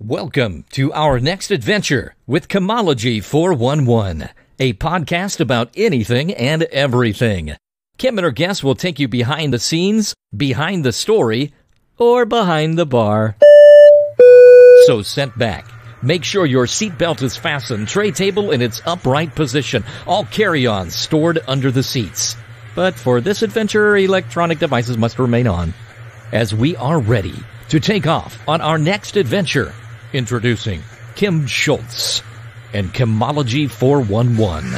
Welcome to our next adventure with Chemology 411, a podcast about anything and everything. Kim and her guests will take you behind the scenes, behind the story, or behind the bar. So sit back. Make sure your seatbelt is fastened, tray table in its upright position, all carry-ons stored under the seats. But for this adventure, electronic devices must remain on, as we are ready to take off on our next adventure. Introducing Kim Schultz and Chemology 411.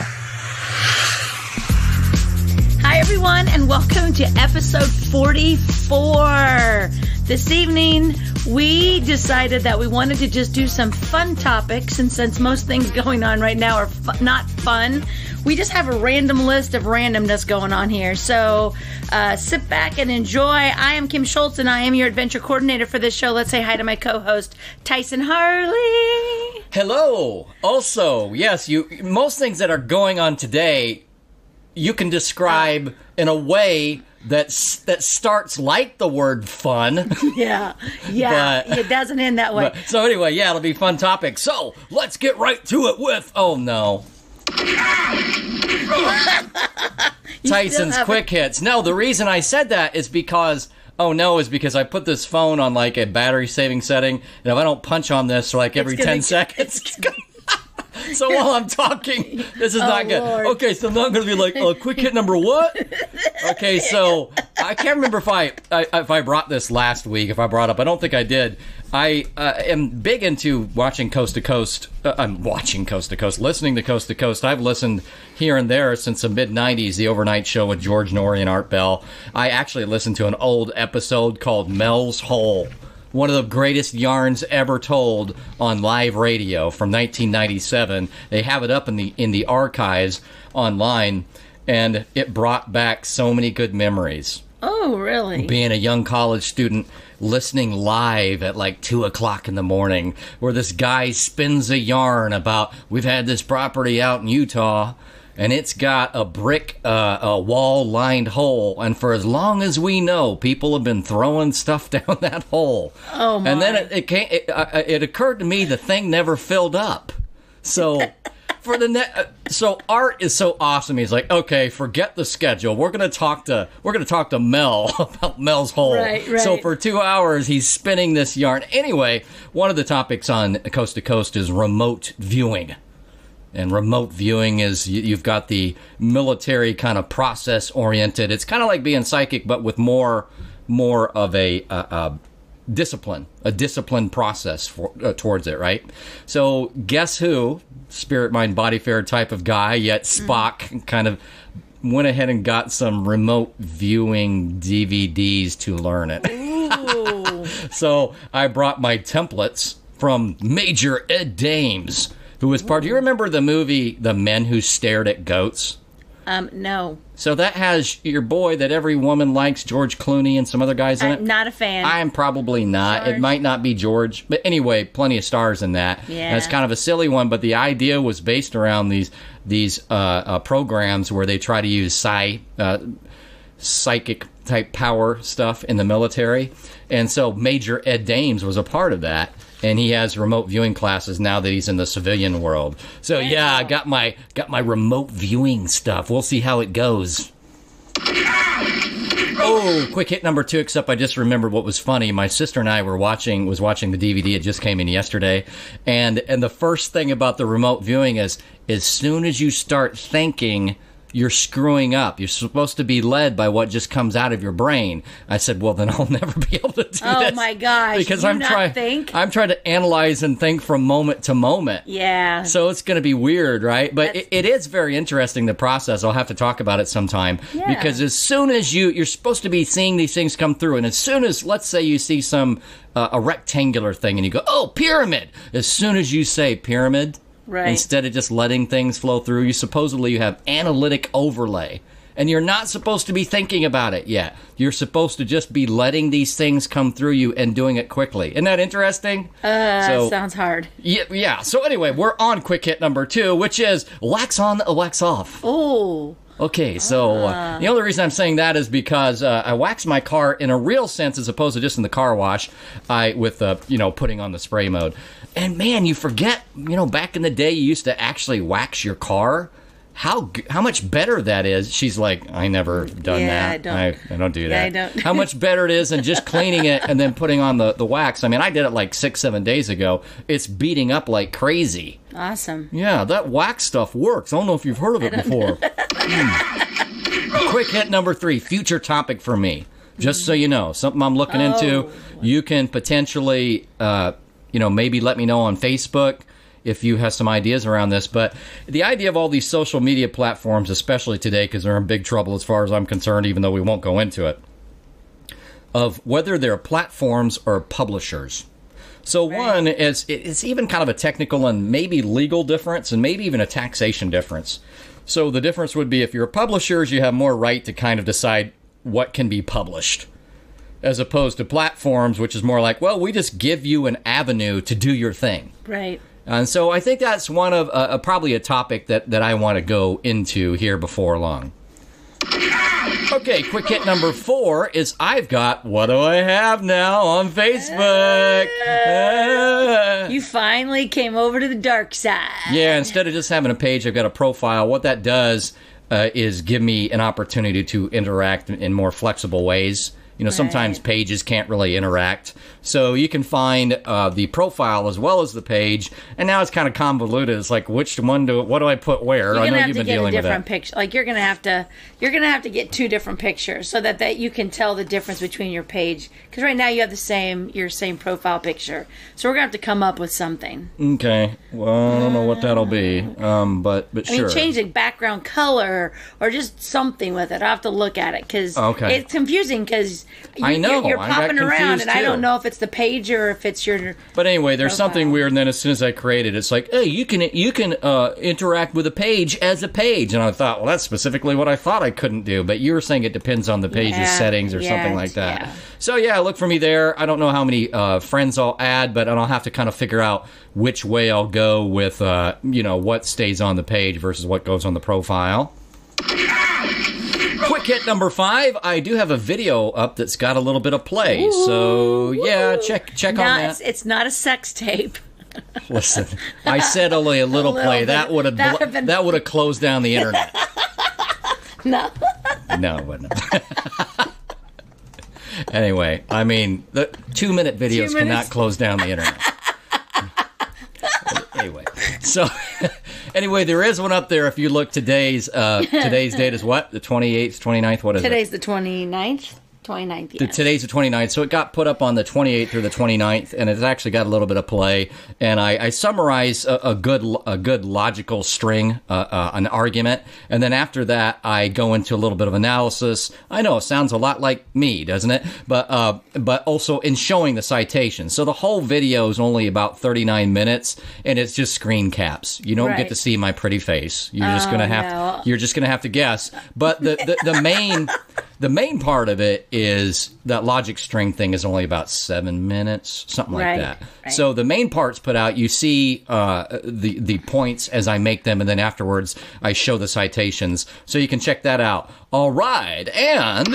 Hi, everyone, and welcome to episode 44. This evening, we decided that we wanted to just do some fun topics, and since most things going on right now are not fun, we just have a random list of randomness going on here. So sit back and enjoy. I am Kim Schultz, and I am your adventure coordinator for this show. Let's say hi to my co-host, Tyson Harley. Hello. Also, yes, most things that are going on today, you can describe in a way that starts like the word fun. Yeah, but it doesn't end that way. So anyway, yeah, it'll be a fun topic. So let's get right to it with, oh no. Tyson's quick hits. No, the reason I said that is because I put this phone on like a battery saving setting, and if I don't punch on this for like every 10 seconds, so while I'm talking, this is not good. Lord. Okay, so I'm not going to be like, quick hit number what? Okay, so I can't remember if I brought this last week, if I brought up. I don't think I did. I am big into watching Coast to Coast. I'm watching Coast to Coast, listening to Coast to Coast. I've listened here and there since the mid-'90s, the overnight show with George Norrie and Art Bell. I actually listened to an old episode called Mel's Hole. One of the greatest yarns ever told on live radio from 1997. They have it up in the archives online, and it brought back so many good memories. Oh, really? Being a young college student, listening live at like 2 o'clock in the morning, where this guy spins a yarn about, we've had this property out in Utah, and it's got a brick, a wall-lined hole, and for as long as we know, people have been throwing stuff down that hole. Oh my! And then it occurred to me the thing never filled up. So so Art is so awesome. He's like, okay, forget the schedule. We're gonna talk to Mel about Mel's Hole. Right. So for 2 hours, he's spinning this yarn. Anyway, one of the topics on Coast to Coast is remote viewing. And remote viewing is, you've got the military kind of process-oriented. It's kind of like being psychic, but with more of a disciplined process towards it, right? So guess who? Spirit, mind, body, fair type of guy, yet Spock kind of went ahead and got some remote viewing DVDs to learn it. Ooh. So I brought my templates from Major Ed Dames, who was part. Do you remember the movie The Men Who Stared at Goats? No. So that has your boy that every woman likes, George Clooney, and some other guys in it. I'm not a fan. I'm probably not. George. It might not be George. But anyway, plenty of stars in that. Yeah. And it's kind of a silly one, but the idea was based around these programs where they try to use psychic type power stuff in the military. And so Major Ed Dames was a part of that. And he has remote viewing classes now that he's in the civilian world. So yeah, I got my remote viewing stuff. We'll see how it goes. Oh, quick hit number 2, except I just remembered what was funny. My sister and I was watching the DVD. It just came in yesterday. And the first thing about the remote viewing is, as soon as you start thinking, you're screwing up. You're supposed to be led by what just comes out of your brain. I said, well, then I'll never be able to do this. Oh my gosh! Because I'm trying to analyze and think from moment to moment. Yeah. So it's going to be weird, right? But it is very interesting, the process. I'll have to talk about it sometime. Yeah. Because as soon as you're supposed to be seeing these things come through, and as soon as, let's say you see some a rectangular thing, and you go, oh, pyramid. As soon as you say pyramid. Right. Instead of just letting things flow through, you have analytic overlay. And you're not supposed to be thinking about it yet. You're supposed to just be letting these things come through you and doing it quickly. Isn't that interesting? Sounds hard. Yeah. So anyway, we're on quick hit number 2, which is wax on, wax off. Oh. Okay, so the only reason I'm saying that is because I wax my car in a real sense as opposed to just in the car wash with putting on the spray mode. And man, you forget, back in the day you used to actually wax your car. How much better that is. She's like, I never done that. I don't do that. I don't. How much better it is than just cleaning it and then putting on the wax. I mean, I did it like 6-7 days ago. It's beating up like crazy. Awesome. Yeah, that wax stuff works. I don't know if you've heard of it before. Quick hit number 3, future topic for me. Just so you know, something I'm looking into. You can potentially, maybe let me know on Facebook if you have some ideas around this. But the idea of all these social media platforms, especially today, because they're in big trouble as far as I'm concerned, even though we won't go into it, of whether they're platforms or publishers. So one is, it's even kind of a technical and maybe legal difference and maybe even a taxation difference. So the difference would be if you're publishers, you have more right to kind of decide what can be published, as opposed to platforms, which is more like, well, we just give you an avenue to do your thing. Right. And so I think that's one of probably a topic that I want to go into here before long. Okay, quick hit number 4 is I've got What Do I Have Now on Facebook. You finally came over to the dark side. Yeah, instead of just having a page, I've got a profile. What that does is give me an opportunity to interact in more flexible ways. Sometimes pages can't really interact. So you can find the profile as well as the page. And now it's kind of convoluted. It's like, what do I put where? I know you've been dealing with that. Picture. Like you're gonna have to get 2 different pictures so that you can tell the difference between your page. Because right now you have your same profile picture. So we're gonna have to come up with something. Okay. Well, I don't know what that'll be. But sure. I mean, change the background color or just something with it. I'll have to look at it because it's confusing because you're popping around and I don't know if it's the page or if it's your. But anyway, there's profile. something weird. And then as soon as I create it, it's like, hey, you can interact with a page as a page. And I thought, well, that's specifically what I thought I couldn't do. But you were saying it depends on the page's settings or something like that. Yeah. So yeah, look for me there. I don't know how many friends I'll add, but I'll have to kind of figure out which way I'll go with what stays on the page versus what goes on the profile. Quick hit number 5. I do have a video up that's got a little bit of play. So yeah, check on that. It's not a sex tape. Listen, I said only a little play. bit. That would have closed down the internet. No. No, it wouldn't have. Anyway, I mean, the 2-minute videos cannot close down the internet. Anyway, so anyway, there is one up there. If you look, today's date is what? The 28th, 29th? What is Today's the 29th. 29th, yes. Today's the 29th, so it got put up on the 28th through the 29th, and it's actually got a little bit of play. And I summarize a good logical string, an argument, and then after that, I go into a little bit of analysis. I know it sounds a lot like me, doesn't it? But also in showing the citation. So the whole video is only about 39 minutes, and it's just screen caps. You don't get to see my pretty face. You're just gonna have to guess. But the main part of it is that logic string thing is only about 7 minutes, something like that. Right. So the main part's put out. You see the points as I make them, and then afterwards I show the citations. So you can check that out. All right. And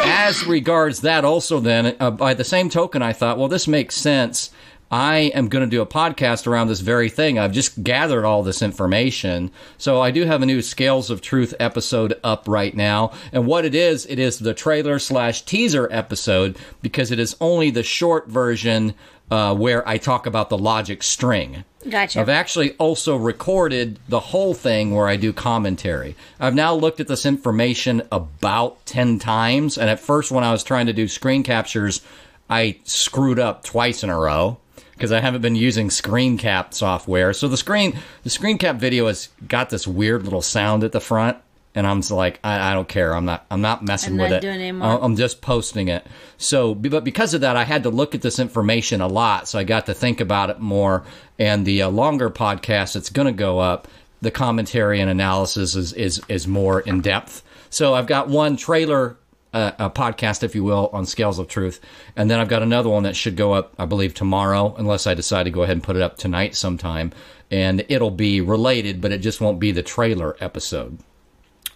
as regards that also then, by the same token, I thought, well, this makes sense. I am going to do a podcast around this very thing. I've just gathered all this information. So I do have a new Scales of Truth episode up right now. And what it is the trailer/teaser episode because it is only the short version where I talk about the logic string. Gotcha. I've actually also recorded the whole thing where I do commentary. I've now looked at this information about 10 times. And at first when I was trying to do screen captures, I screwed up twice in a row. Because I haven't been using screen cap software. So the screen cap video has got this weird little sound at the front. And I'm just like, I don't care. I'm not messing with it. Doing it anymore. I'm just posting it. So, but because of that, I had to look at this information a lot. So I got to think about it more. And the longer podcast that's going to go up, the commentary and analysis is more in depth. So I've got one trailer a podcast, if you will, on Scales of Truth. And then I've got another one that should go up, I believe, tomorrow, unless I decide to go ahead and put it up tonight sometime. And it'll be related, but it just won't be the trailer episode.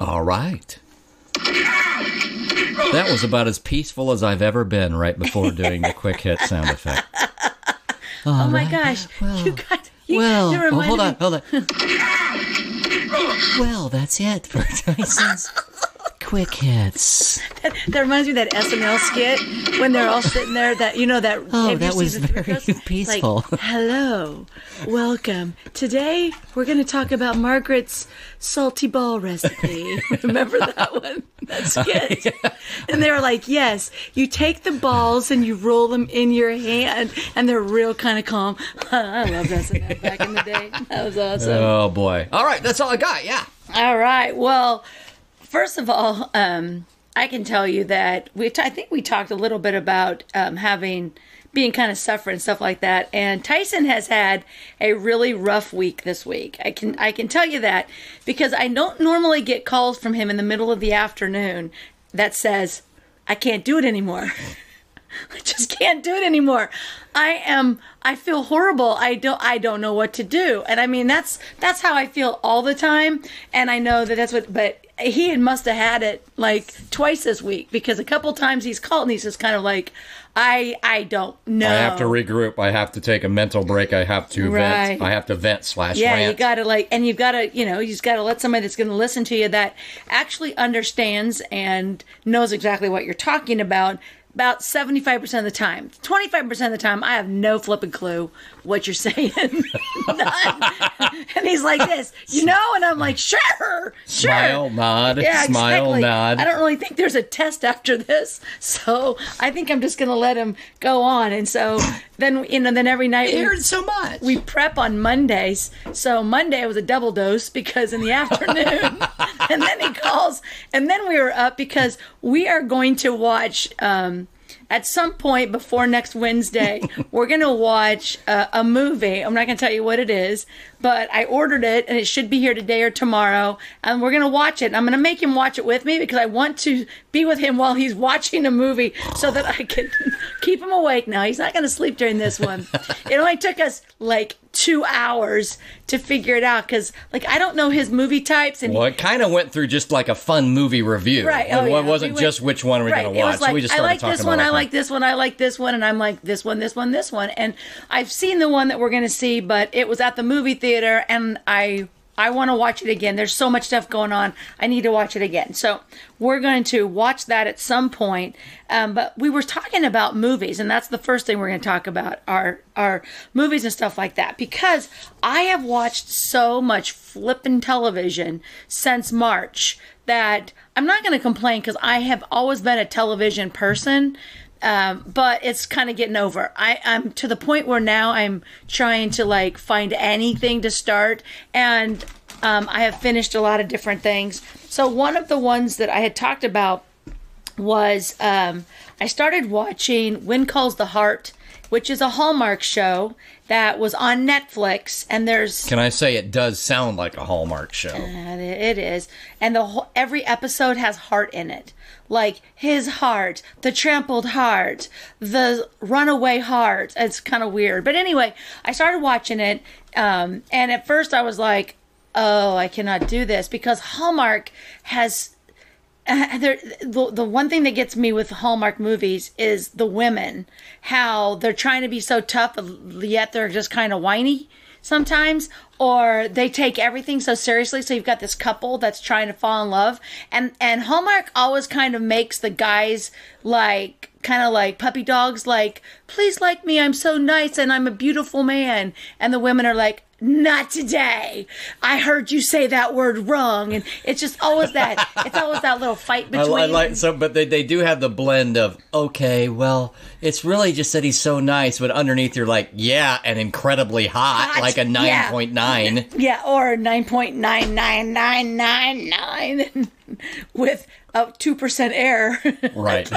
All right. That was about as peaceful as I've ever been right before doing the quick hit sound effect. Oh my gosh. Well, you got hold on. Well, that's it for Tyson's quick hits. That reminds me of that SNL skit when they're all sitting there. That that was very peaceful. Like, hello, welcome. Today we're going to talk about Margaret's salty ball recipe. Remember that one? That skit. And they were like, yes, you take the balls and you roll them in your hand, and they're real kind of calm. I loved SNL back in the day. That was awesome. Oh boy! All right, that's all I got. Yeah. All right. Well. First of all, I can tell you that I think we talked a little bit about being kind of suffering and stuff like that. And Tyson has had a really rough week this week. I can tell you that because I don't normally get calls from him in the middle of the afternoon that says, I can't do it anymore. I just can't do it anymore. I feel horrible. I don't know what to do. And I mean, that's how I feel all the time. And I know that but he must have had it like twice this week because a couple times he's called and he's just kind of like, I don't know. I have to regroup. I have to take a mental break. I have to vent. I have to vent / rant. You got to and you've got to, you just got to let somebody that's going to listen to you that actually understands and knows exactly what you're talking about 75% of the time. 25% of the time, I have no flipping clue what you're saying. None. And he's like this, and I'm like, sure. Smile, nod, yeah, smile, exactly. nod. I don't really think there's a test after this, so I think I'm just going to let him go on. And so then, then every night I heard so much. We prep on Mondays. So Monday was a double dose because in the afternoon, and then he calls, and then we were up because we are going to watch. At some point before next Wednesday, we're going to watch a movie. I'm not going to tell you what it is, but I ordered it, and it should be here today or tomorrow, and we're going to watch it. And I'm going to make him watch it with me because I want to be with him while he's watching a movie so that I can keep him awake. Now, he's not going to sleep during this one. It only took us, 2 hours to figure it out because, I don't know his movie types. And it kind of went through just like a fun movie review. Right. It wasn't just which one we're going to watch. So we just started talking about I like this one, I like this one, and I'm like, this one. And I've seen the one that we're going to see, but it was at the movie theater, and I want to watch it again. There's so much stuff going on. I need to watch it again. So we're going to watch that at some point. But we were talking about movies, and that's the first thing we're going to talk about, our movies and stuff like that. Because I have watched so much flippin' television since March that I'm not going to complain because I have always been a television person. But it's kind of getting over. I'm to the point where now I'm trying to find anything to start, and I have finished a lot of different things. So one of the ones that I had talked about was I started watching When Calls the Heart, which is a Hallmark show that was on Netflix, and there's... Can I say it does sound like a Hallmark show? It is. And every episode has heart in it. Like his heart, the trampled heart, the runaway heart. It's kind of weird. But anyway, I started watching it, and at first I was like, oh, I cannot do this, because Hallmark has... the one thing that gets me with Hallmark movies is the women, how they're trying to be so tough, yet they're just kind of whiny sometimes, or they take everything so seriously. So you've got this couple that's trying to fall in love, and Hallmark always kind of makes the guys kind of like puppy dogs, like, please like me, I'm so nice and I'm a beautiful man, and the women are like, not today. I heard you say that word wrong. And it's just always that. It's always that little fight between. But they do have the blend of, okay, well, it's really just that he's so nice, but underneath you're like, yeah, and incredibly hot. Like a 9.9. Yeah, or 9.99999 with 2% air. Right.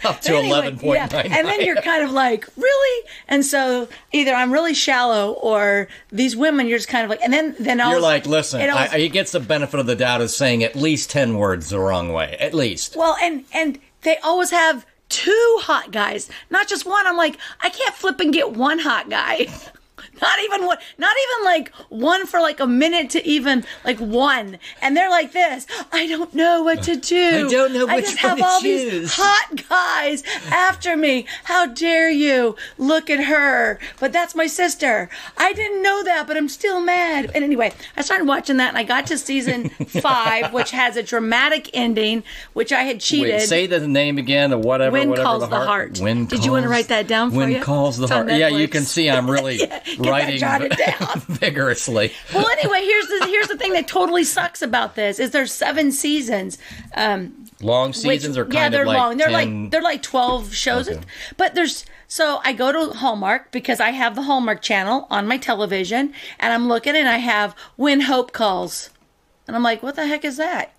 Up to anyway, 11.9. Yeah. And then you're kind of like, really? And so either I'm really shallow, or these women, you're just kind of like, and then you're like, listen, he gets the benefit of the doubt of saying at least 10 words the wrong way, at least. Well, and they always have 2 hot guys, not just one. I'm like, I can't flip and get one hot guy. Not even one. Not even like one for like a minute to even like one. And they're like this. I don't know what to do. I don't know I which just one have to all choose. these hot guys after me. How dare you? Look at her. But that's my sister. I didn't know that, but I'm still mad. And anyway, I started watching that, and I got to season 5, which has a dramatic ending, which I had cheated. Wait, say the name again, or whatever. Wind whatever Calls the Heart. Wind Did you want to write that down for Wind you? Calls the It's on Heart. Yeah, you Netflix. can see I'm really Get writing that jotted down. vigorously. Well, anyway, here's the thing that totally sucks about this is there's 7 seasons. Long seasons are kind they're of like long. They're 10... they're like 12 shows. Okay. But so I go to Hallmark because I have the Hallmark channel on my television, and I'm looking and I have When Hope Calls. And I'm like, what the heck is that?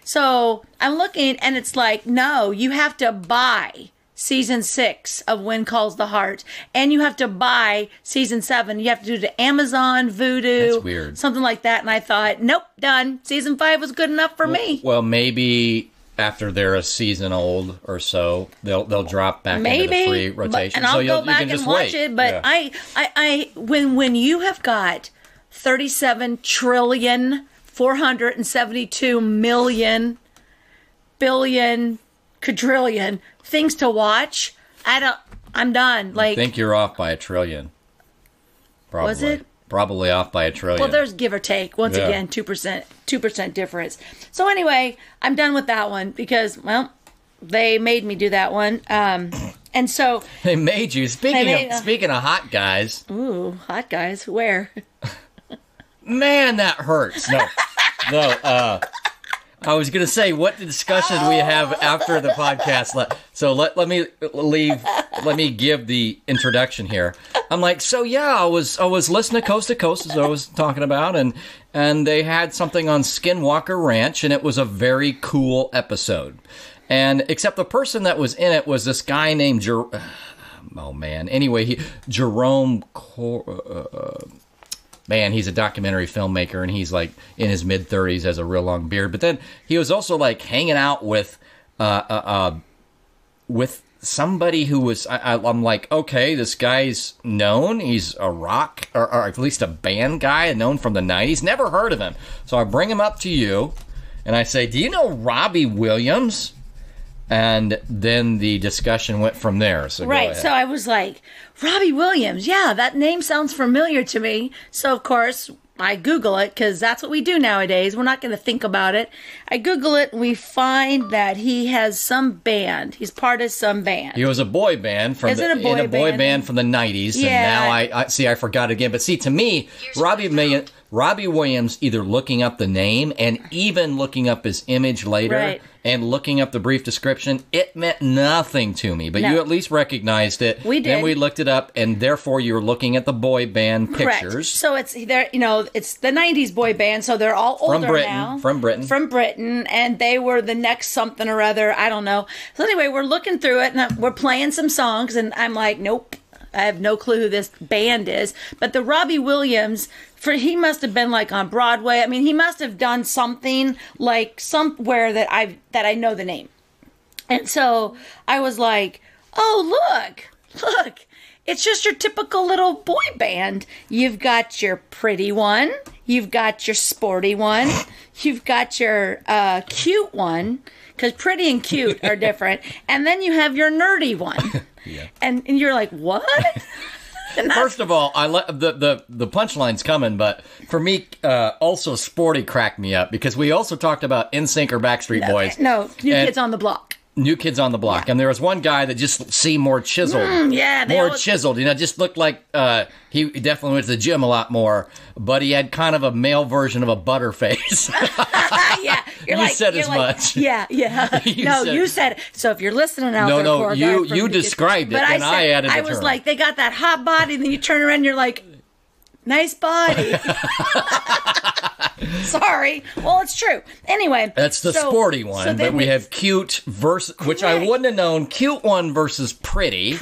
So I'm looking and it's like, no, you have to buy season 6 of When Calls the Heart, and you have to buy season 7. You have to do it to Amazon, Vudu, That's weird. something like that. And I thought, nope, done. Season 5 was good enough for me. Well, maybe after they're a season old or so, they'll drop back into the free rotation. And I'll so go you back can and just watch wait. it. But Yeah. I when you have got 37 trillion, 472 million, billion, quadrillion things to watch, I'm done. Like, I think you're off by 1 trillion. Probably. Was it? Probably off by 1 trillion. well, there's give or take. Once Yeah. again, 2% difference. So anyway, I'm done with that one because, well, they made me do that one. And so, They made you. made- Speaking of hot guys, ooh, hot guys, where? man, that hurts. No. I was gonna say, what discussion we have after the podcast. So let me give the introduction here. I'm like, so yeah, I was listening to Coast to Coast, as I was talking about, and they had something on Skinwalker Ranch, and it was a very cool episode. And except the person that was in it was this guy named oh man. Anyway, Jerome. Man, he's a documentary filmmaker, and he's like in his mid-30s, has a real long beard. But then he was also like hanging out with somebody who was. I'm like, okay, this guy's known. He's a rock or at least a band guy known from the '90s. Never heard of him. So I bring him up to you, and I say, "Do you know Robbie Williams?" And then the discussion went from there. So go Right. ahead. So I was like, Robbie Williams. Yeah, that name sounds familiar to me. So, of course, I Google it because that's what we do nowadays. We're not going to think about it. I Google it and we find that he has some band. He's part of some band. He was a boy band from Is it a boy in a boy band? band from the 90s, and Yeah. now I see I forgot again. But see, to me, Robbie Williams, either looking up the name and even looking up his image later Right. and looking up the brief description, it meant nothing to me. But No. you at least recognized it. We did. Then we looked it up, and therefore you're looking at the boy band Correct. pictures. So it's there, it's the '90s boy band, so they're all older Britain, now. from Britain. And they were the next something or other. I don't know. So anyway, we're looking through it, and we're playing some songs, and I'm like, nope, I have no clue who this band is. But the Robbie Williams, he must have been like on Broadway. I mean, he must have done something like somewhere that I know the name. And so I was like, oh, look, it's just your typical little boy band. You've got your pretty one. You've got your sporty one. You've got your cute one, because pretty and cute are different. And then you have your nerdy one. Yeah. And you're like, what? First of all, the punchline's coming, but for me, also Sporty cracked me up because we also talked about NSYNC or Backstreet Boys. No, New And- Kids on the Block. New Kids on the Block, and there was one guy that just seemed more chiseled. Yeah, they more always- chiseled. Just looked like he definitely went to the gym a lot more, but he had kind of a male version of a butterface. Yeah, You said as much. Yeah. You said. So if you're listening out there, poor guy you from New Kids- described it, but and I added the I was term. like, they got that hot body, and then you turn around, and you're like, nice body. Sorry. Well, it's true. Anyway. That's the sporty one, but we have cute versus, which I wouldn't have known, cute one versus pretty.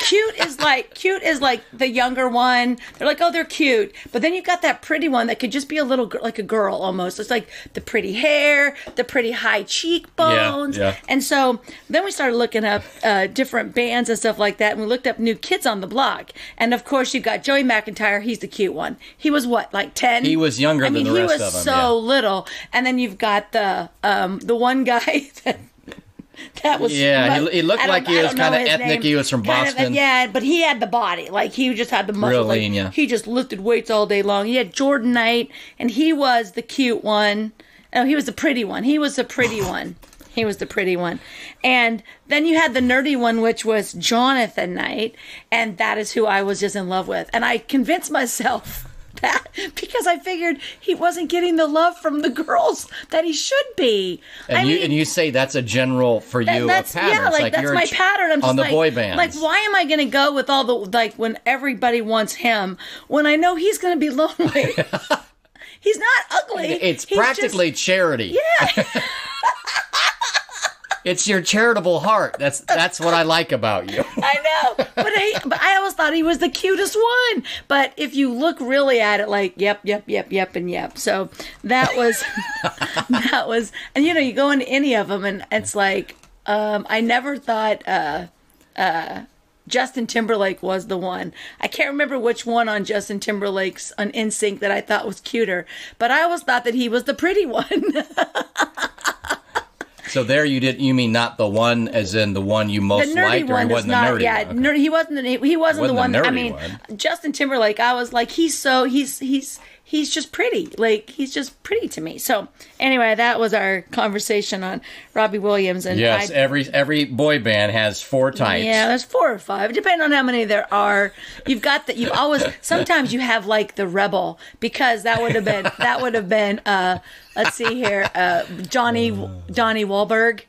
Cute is like the younger one. They're like, oh, they're cute. But then you've got that pretty one that could just be a little like a girl almost. It's like the pretty hair, the pretty high cheekbones. Yeah. And so then we started looking up different bands and stuff like that. And we looked up New Kids on the Block. And of course, you've got Joey McIntyre. He's the cute one. He was what, like 10? He was younger than the rest of them. He was so little. And then you've got the one guy that was he looked like he was kind of ethnic. Name. He was from Boston. But he had the body. Like, he just had the muscle. Real lean, yeah. He just lifted weights all day long. He had Jordan Knight, and he was the cute one. Oh, he was the pretty one. He was the pretty one. He was the pretty one. And then you had the nerdy one, which was Jonathan Knight, and that is who I was just in love with. And I convinced myself that because I figured he wasn't getting the love from the girls that he should be. And you say that's a general for you a pattern. Yeah, like that's my pattern. I'm just on the like, boy bands. Like, why am I going to go with all the, like, when everybody wants him, when I know he's going to be lonely? He's not ugly. He's practically just charity. Yeah. It's your charitable heart. That's what I like about you. I know, but I always thought he was the cutest one. But if you look really at it, like yep, and yep. So that was, and you go into any of them, and it's like I never thought Justin Timberlake was the one. I can't remember which one on Justin Timberlake's on NSYNC that I thought was cuter, but I always thought that he was the pretty one. So there you mean not the one as in the one you most liked, or he wasn't the nerdy one? Yeah, okay. He wasn't the one. The nerdy I mean, one. Justin Timberlake, I was like, he's just pretty. Like, he's just pretty to me. So anyway, that was our conversation on Robbie Williams. And yes, every boy band has 4 types. Yeah, there's 4 or 5, depending on how many there are. Sometimes you have like the rebel, because that would have been let's see here, Johnny Wahlberg.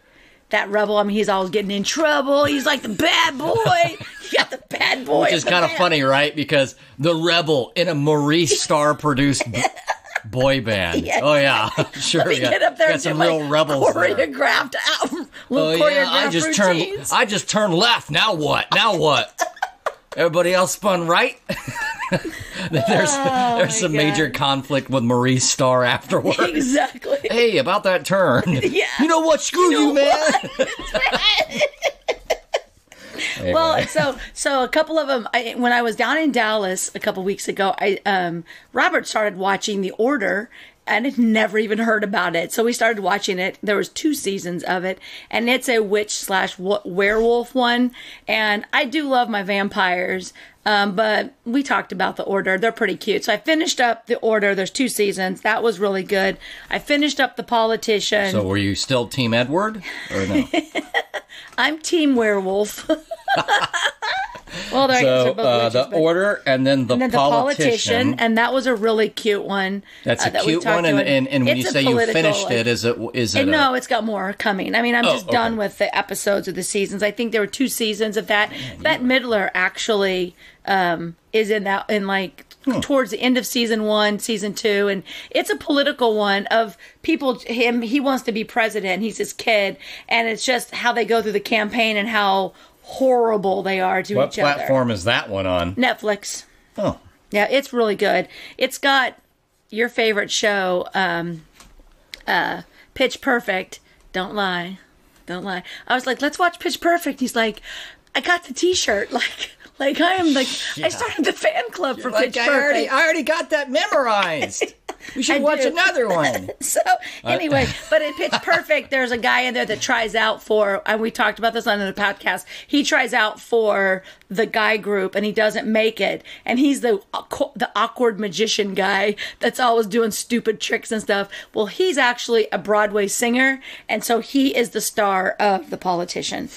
That rebel, I mean, he's always getting in trouble. He's like the bad boy. You got the bad boy. Which is kind of funny, right? Because the rebel in a Maurice Starr-produced boy band. Yes. Oh, yeah. Sure. Let me get up there got and some do, real like, rebels choreographed out. Choreographed I just turned left. Now what? Everybody else spun right? There's some major conflict with Maurice Starr afterwards. Exactly. Hey, about that turn. Yeah. You know what? Screw you, man. Anyway. Well, so a couple of them. When I was down in Dallas a couple weeks ago, Robert started watching The Order. And had never even heard about it. So we started watching it. There was 2 seasons of it. And it's a witch/werewolf one. And I do love my vampires. But we talked about The Order. They're pretty cute. So I finished up The Order. There's 2 seasons. That was really good. I finished up The Politician. So were you still Team Edward? Or no? I'm Team Werewolf. Well, The Order and then the Politician. And that was a really cute one. That's a cute one, and when you say you finished it, is it? No, it's got more coming. I mean, I'm just done with the episodes of the seasons. I think there were 2 seasons of that. Bette Midler actually is in that, towards the end of season 1, season 2, and it's a political one of people. He wants to be president. He's this kid, and it's just how they go through the campaign and how horrible they are to each other. What platform is that one on? Netflix. Oh. Yeah, it's really good. It's got your favorite show, Pitch Perfect. Don't lie. I was like, let's watch Pitch Perfect. He's like, I got the t-shirt. Like I am like, yeah. I started the fan club for Pitch Perfect. I already got that memorized. We should watch another one. So anyway, but in Pitch Perfect, there's a guy in there that tries out for, and we talked about this on the podcast. He tries out for the guy group, and he doesn't make it. And he's the awkward magician guy that's always doing stupid tricks and stuff. Well, he's actually a Broadway singer, and so he is the star of The Politician.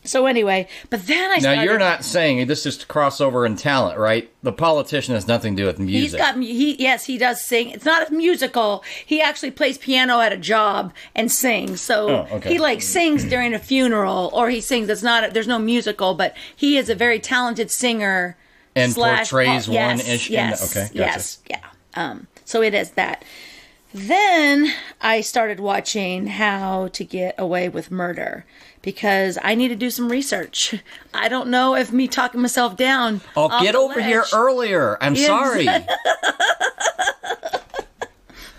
So anyway, but then I started... Now, you're not saying this is crossover in talent, right? The Politician has nothing to do with music. Yes, he does sing. It's not a musical. He actually plays piano at a job and sings. So he sings during a funeral, or he sings. There's no musical, but he is a very talented singer. And portrays yes, one-ish. Yes, Okay, gotcha. yes, yeah. So it is that. Then I started watching How to Get Away with Murder because I need to do some research. I don't know if me talking myself down. Oh, get over here earlier. I'm sorry.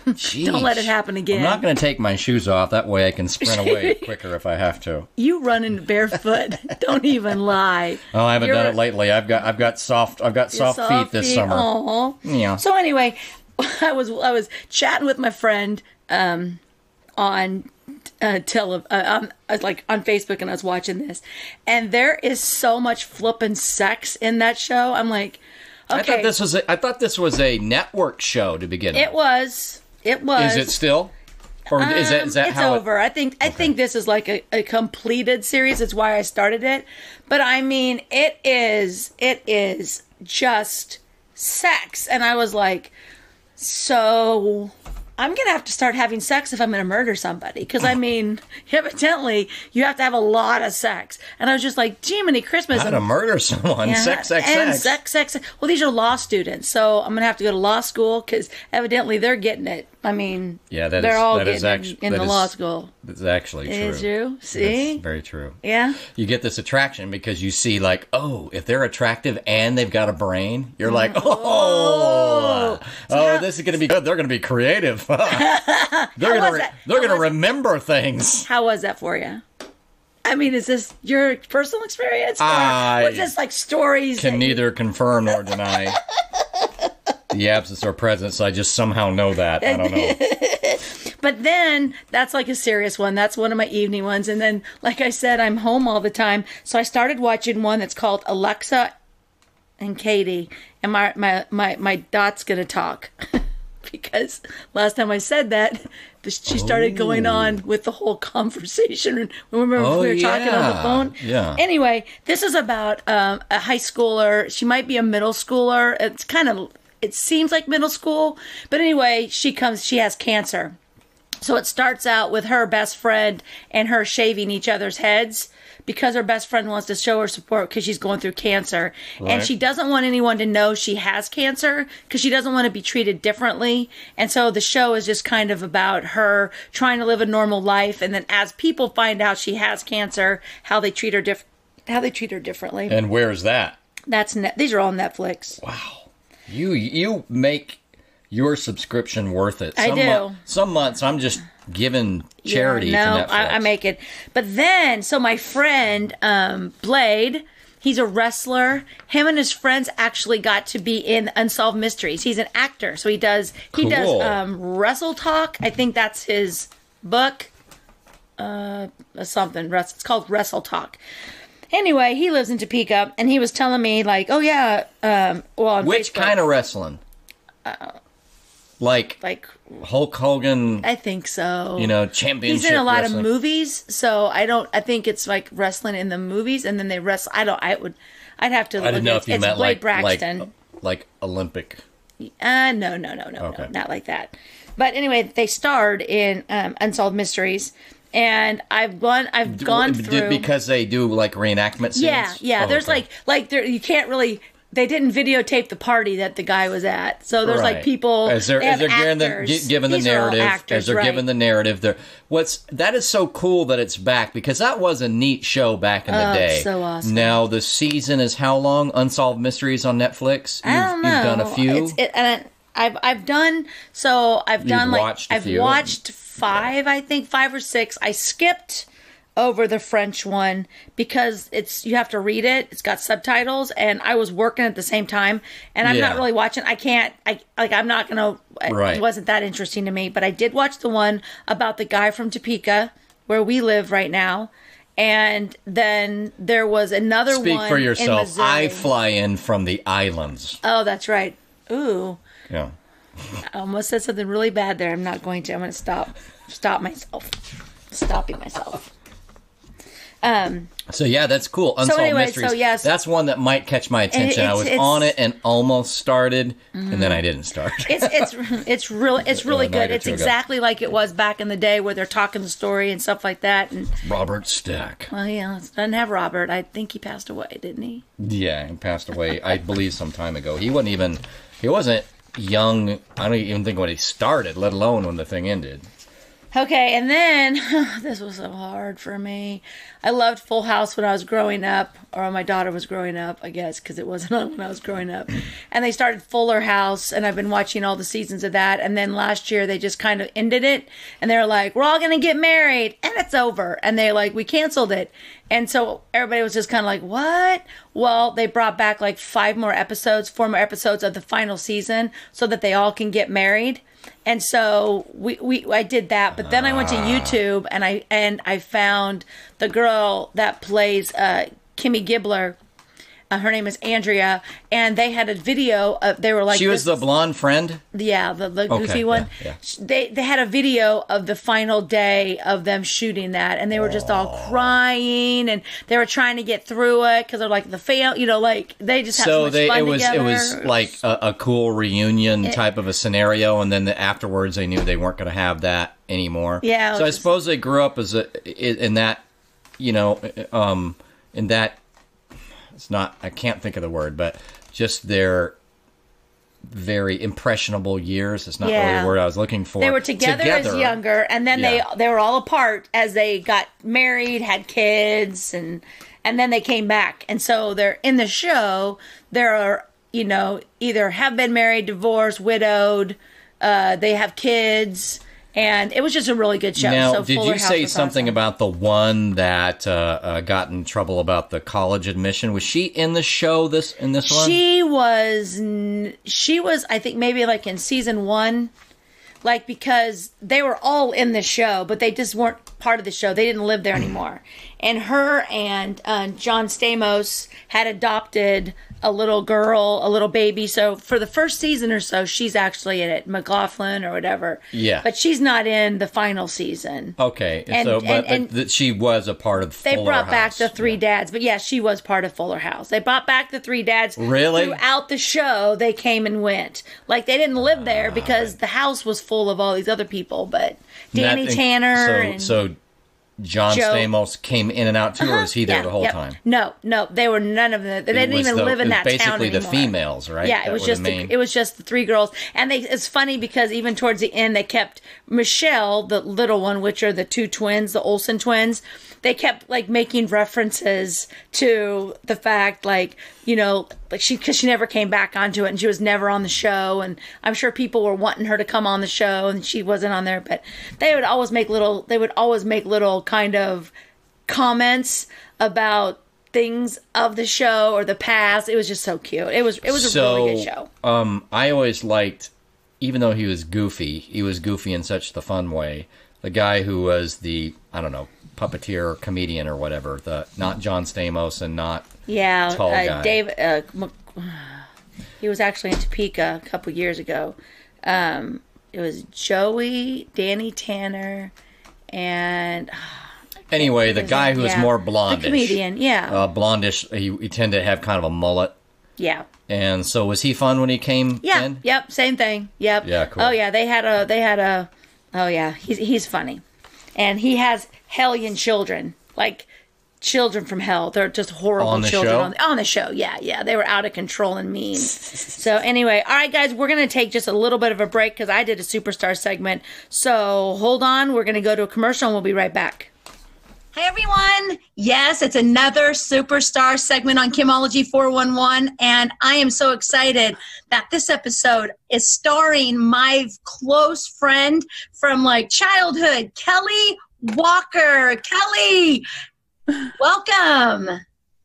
Don't let it happen again. I'm not going to take my shoes off. That way I can sprint away quicker if I have to. You running barefoot. Don't even lie. Oh, I haven't done it lately. I've got soft feet this summer. Aww. Yeah. So anyway, I was chatting with my friend on Facebook, and I was watching this, and there is so much flippin' sex in that show. I'm like, okay. I thought this was a network show to begin with. It was. Is it still? Or is that it's how over. I think this is like a completed series. It's why I started it. But I mean, it is just sex, and I was like, so I'm going to have to start having sex if I'm going to murder somebody. Because, I mean, evidently, you have to have a lot of sex. And I was just like, Jiminy Christmas. How to murder someone. Yeah, Sex. Sex. Well, these are law students. So I'm going to have to go to law school because evidently they're getting it. I mean, they're all getting in the law school. That's actually true. Is true? See? That's very true. Yeah. You get this attraction because you see, like, oh, if they're attractive and they've got a brain, you're like, this is going to be good. They're going to be creative. They're going to remember things. How was that for you? I mean, is this your personal experience? Or was this like stories? Can neither confirm nor deny the absence or presence. I just somehow know that. I don't know. But then that's like a serious one. That's one of my evening ones. And then, like I said, I'm home all the time. So I started watching one that's called Alexa and Katie. And my dot's going to talk. Because last time I said that, she started going on with the whole conversation. Remember we were talking on the phone? Yeah. Anyway, this is about a high schooler. She might be a middle schooler. It seems like middle school. But anyway, she has cancer. So it starts out with her best friend and her shaving each other's heads because her best friend wants to show her support because she's going through cancer. Right. And she doesn't want anyone to know she has cancer because she doesn't want to be treated differently. And so the show is just kind of about her trying to live a normal life. And then as people find out she has cancer, how they treat her differently. And where's that? These are all Netflix. Wow. You make your subscription worth it. I do. Some months I'm just giving charity to Netflix. I make it. But then, so my friend, Blade, he's a wrestler. Him and his friends actually got to be in Unsolved Mysteries. He's an actor. So he does Wrestle Talk. I think that's his book. Something. It's called Wrestle Talk. Anyway, he lives in Topeka, and he was telling me, like, oh, yeah, on Which Facebook. kind of wrestling? Like Hulk Hogan. I think so. Championship. He's in a lot wrestling. of movies, so I think it's like wrestling in the movies, and then they wrestle. I'd have to. I didn't know if you meant Blade Braxton. like Olympic. No, Okay. not like that. But anyway, they starred in Unsolved Mysteries, and I've gone through because they do like reenactment scenes. Yeah. There's like there you can't really. They didn't videotape the party that the guy was at, so there's like people. As they're given the narrative, given the narrative, that is so cool that it's back because that was a neat show back in the day. So awesome. Now the season is how long? Unsolved Mysteries on Netflix. I don't know. You've done a few. I've watched 5, I think 5 or 6. I skipped over the French one because you have to read it. It's got subtitles, and I was working at the same time, and I'm not really watching. I'm not gonna. Right. It wasn't that interesting to me, but I did watch the one about the guy from Topeka, where we live right now. And then there was another one. Speak for yourself. In Missouri. I fly in from the islands. Oh, that's right. Ooh. Yeah. I almost said something really bad there. I'm not going to. I'm going to stop myself. Stopping myself. So yeah, that's cool. Unsolved Mysteries. That's one that might catch my attention. I was on it and almost started, and then I didn't start. It's really good. It's exactly like it was back in the day where they're talking the story and stuff like that. And Robert Stack. Well, yeah, it doesn't have Robert. I think he passed away, didn't he? Yeah, he passed away. I believe some time ago. He wasn't young. I don't even think when he started, let alone when the thing ended. Okay, and then, this was so hard for me. I loved Full House when I was growing up, or when my daughter was growing up, I guess, because it wasn't on when I was growing up. And they started Fuller House, and I've been watching all the seasons of that. And then last year, they just kind of ended it. And they're like, we're all going to get married, and it's over. And they we canceled it. And so everybody was just kind of like, what? Well, they brought back like 4 more episodes of the final season so that they all can get married. And so I did that, but then I went to YouTube and I found the girl that plays Kimmy Gibbler. Her name is Andrea, and they had a video of, they were like, she was the blonde friend? Yeah, the goofy one. Yeah. They had a video of the final day of them shooting that, and they were just all crying, and they were trying to get through it because they're like they just had so much fun together. It was like a cool reunion type of a scenario, and then afterwards they knew they weren't going to have that anymore. Yeah. So I suppose they grew up in that, in that. It's not, I can't think of the word, but just their very impressionable years. It's not really the word I was looking for. They were together as younger, and then they were all apart as they got married, had kids, and then they came back. And so they're in the show, they're, either have been married, divorced, widowed, they have kids. And it was just a really good show. Now, so did you say something about the one that got in trouble about the college admission? Was she in the show in this one? She was, I think, maybe like in season 1. Like, because they were all in the show, but they just weren't part of the show. They didn't live there anymore. And her and John Stamos had adopted a little girl, a little baby. So for the first season or so, she's actually in it, McLaughlin or whatever. Yeah. But she's not in the final season. Okay. But she was a part of Fuller House. They brought back the 3 dads. But yeah, she was part of Fuller House. They brought back the 3 dads. Really? Throughout the show, they came and went. Like, they didn't live there because the house was full of all these other people. But Danny Tanner So John Stamos came in and out too, or was he there the whole time? No, they were none of them. They didn't even live in that town anymore. Basically the females, right? Yeah, it was just the 3 girls. And it's funny because even towards the end, they kept Michelle, the little one, which are the 2 twins, the Olsen twins. They kept making references to the fact, because she never came back onto it, and she was never on the show. And I'm sure people were wanting her to come on the show, and she wasn't on there. But they would always make little kind of comments about things of the show or the past. It was just so cute. It was a really good show. I always liked, even though he was goofy in such the fun way. The guy who was the, I don't know, puppeteer or comedian or whatever, not John Stamos and not tall guy. Dave. He was actually in Topeka a couple years ago. It was Joey, Danny Tanner, and anyway, the guy who was more blondish, the comedian, blondish. He tended to have kind of a mullet. Yeah. And so was he fun when he came in? Yep, same thing. Yep. Yeah, cool. Oh yeah, they had a oh yeah, he's funny. And he has hellion children, like children from hell. They're just horrible children on the show. Yeah. They were out of control and mean. So anyway, all right, guys, we're going to take just a little bit of a break because I did a Superstar segment. So hold on. We're going to go to a commercial and we'll be right back. Hey, everyone. Yes, it's another Superstar segment on Kimology 411, and I am so excited that this episode is starring my close friend from childhood, Kelly Walker. Kelly, welcome.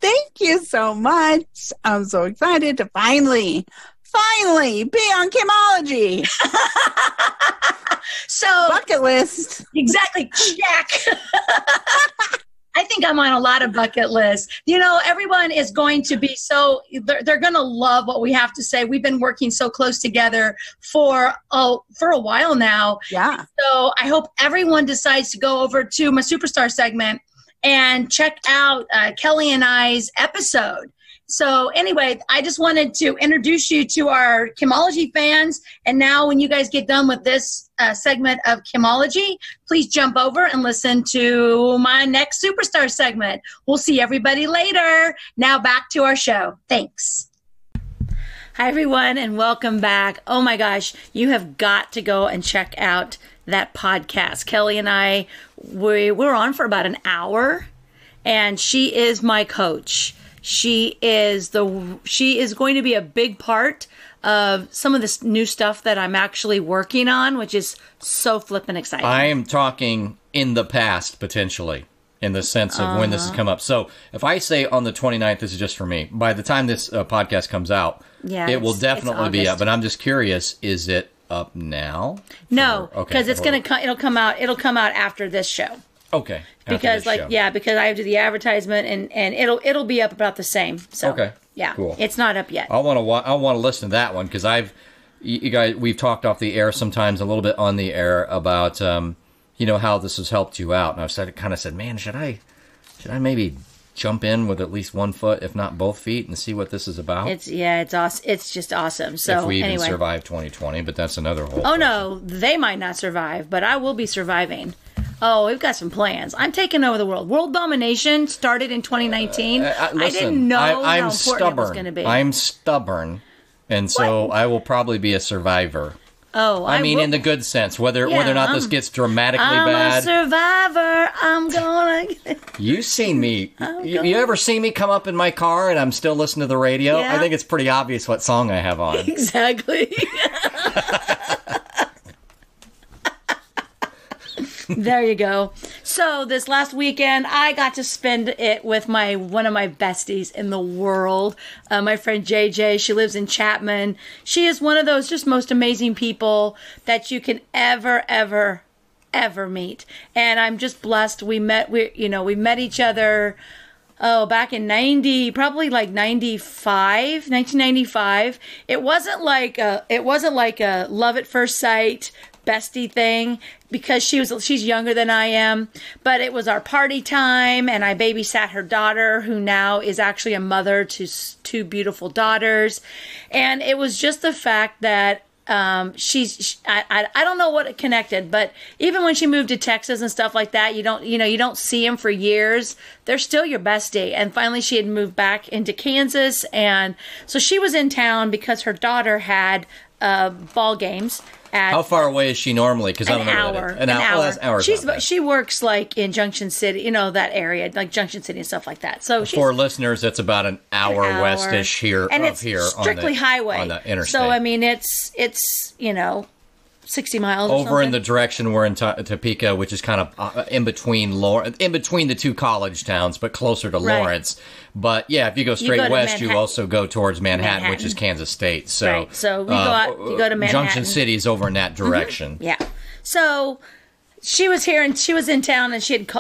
Thank you so much. I'm so excited to finally be on Kimology. So bucket list. Exactly. Check. I think I'm on a lot of bucket lists. Everyone is going to be they're going to love what we have to say. We've been working so close together for a while now. Yeah. So I hope everyone decides to go over to my Superstar segment and check out Kelly and I's episode. So anyway, I just wanted to introduce you to our Kimology fans. And now when you guys get done with this segment of Kimology, please jump over and listen to my next Superstar segment. We'll see everybody later. Now back to our show. Thanks. Hi, everyone, and welcome back. Oh my gosh, you have got to go and check out that podcast. Kelly and I, we're on for about an hour, and she is my coach. She is going to be a big part of some of this new stuff that I'm actually working on, which is so flippin' exciting. I am talking in the past, potentially, in the sense of when this has come up. So if I say on the 29th, this is just for me. By the time this podcast comes out, it will definitely be up. But I'm just curious, is it up now? No, because it'll come out after this show. Okay. Because because I have to do the advertisement and it'll be up about the same. So okay. Yeah. Cool. It's not up yet. I want to listen to that one because you guys, we've talked off the air sometimes, a little bit on the air about how this has helped you out. And I've said, man, should I maybe jump in with at least one foot, if not both feet, and see what this is about? It's awesome. It's just awesome. So if we even survive 2020, but that's another whole. Oh no, they might not survive, but I will be surviving. Oh, we've got some plans. I'm taking over the world. World domination started in 2019. Listen, I didn't know how I'm important stubborn. it was going to be. I'm stubborn, and so I will probably be a survivor. Oh, I mean, in the good sense, whether or not this gets dramatically bad. I'm a survivor. I'm gonna. You've seen me. You ever seen me come up in my car and I'm still listening to the radio? Yeah. I think it's pretty obvious what song I have on. Exactly. There you go. So this last weekend, I got to spend it with one of my besties in the world, my friend JJ. She lives in Chapman. She is one of those just most amazing people that you can ever meet. And I'm just blessed. We met each other. Oh, back in 1995. It wasn't like a love at first sight bestie thing because she's younger than I am, but it was our party time and I babysat her daughter, who now is actually a mother to two beautiful daughters. And it was just the fact that I don't know what it connected, but even when she moved to Texas and stuff like that, you don't see them for years. They're still your bestie. And finally she had moved back into Kansas. And so she was in town because her daughter had ball games. How far away is she normally? Because I don't know what it is. An hour. Well, that's she works like in Junction City, that area, like Junction City and stuff like that. So for listeners, it's about an hour westish here, and it's strictly highway on the interstate. So I mean, it's 60 miles over in the direction we're in Topeka, which is kind of in between the two college towns, but closer to Lawrence. But yeah, if you go straight west, you also go towards Manhattan, which is Kansas State. So, right. So we you go to Manhattan. Junction City is over in that direction. Mm-hmm. Yeah. So she was here and she was in town, and she'd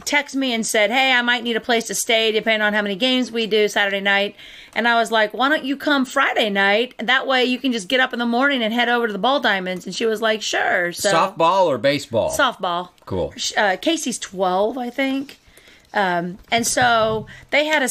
text me and said, "Hey, I might need a place to stay depending on how many games we do Saturday night." And I was like, "Why don't you come Friday night? And that way you can just get up in the morning and head over to the Ball Diamonds." And she was like, "Sure." So softball or baseball? Softball. Cool. Casey's 12, I think. And so they had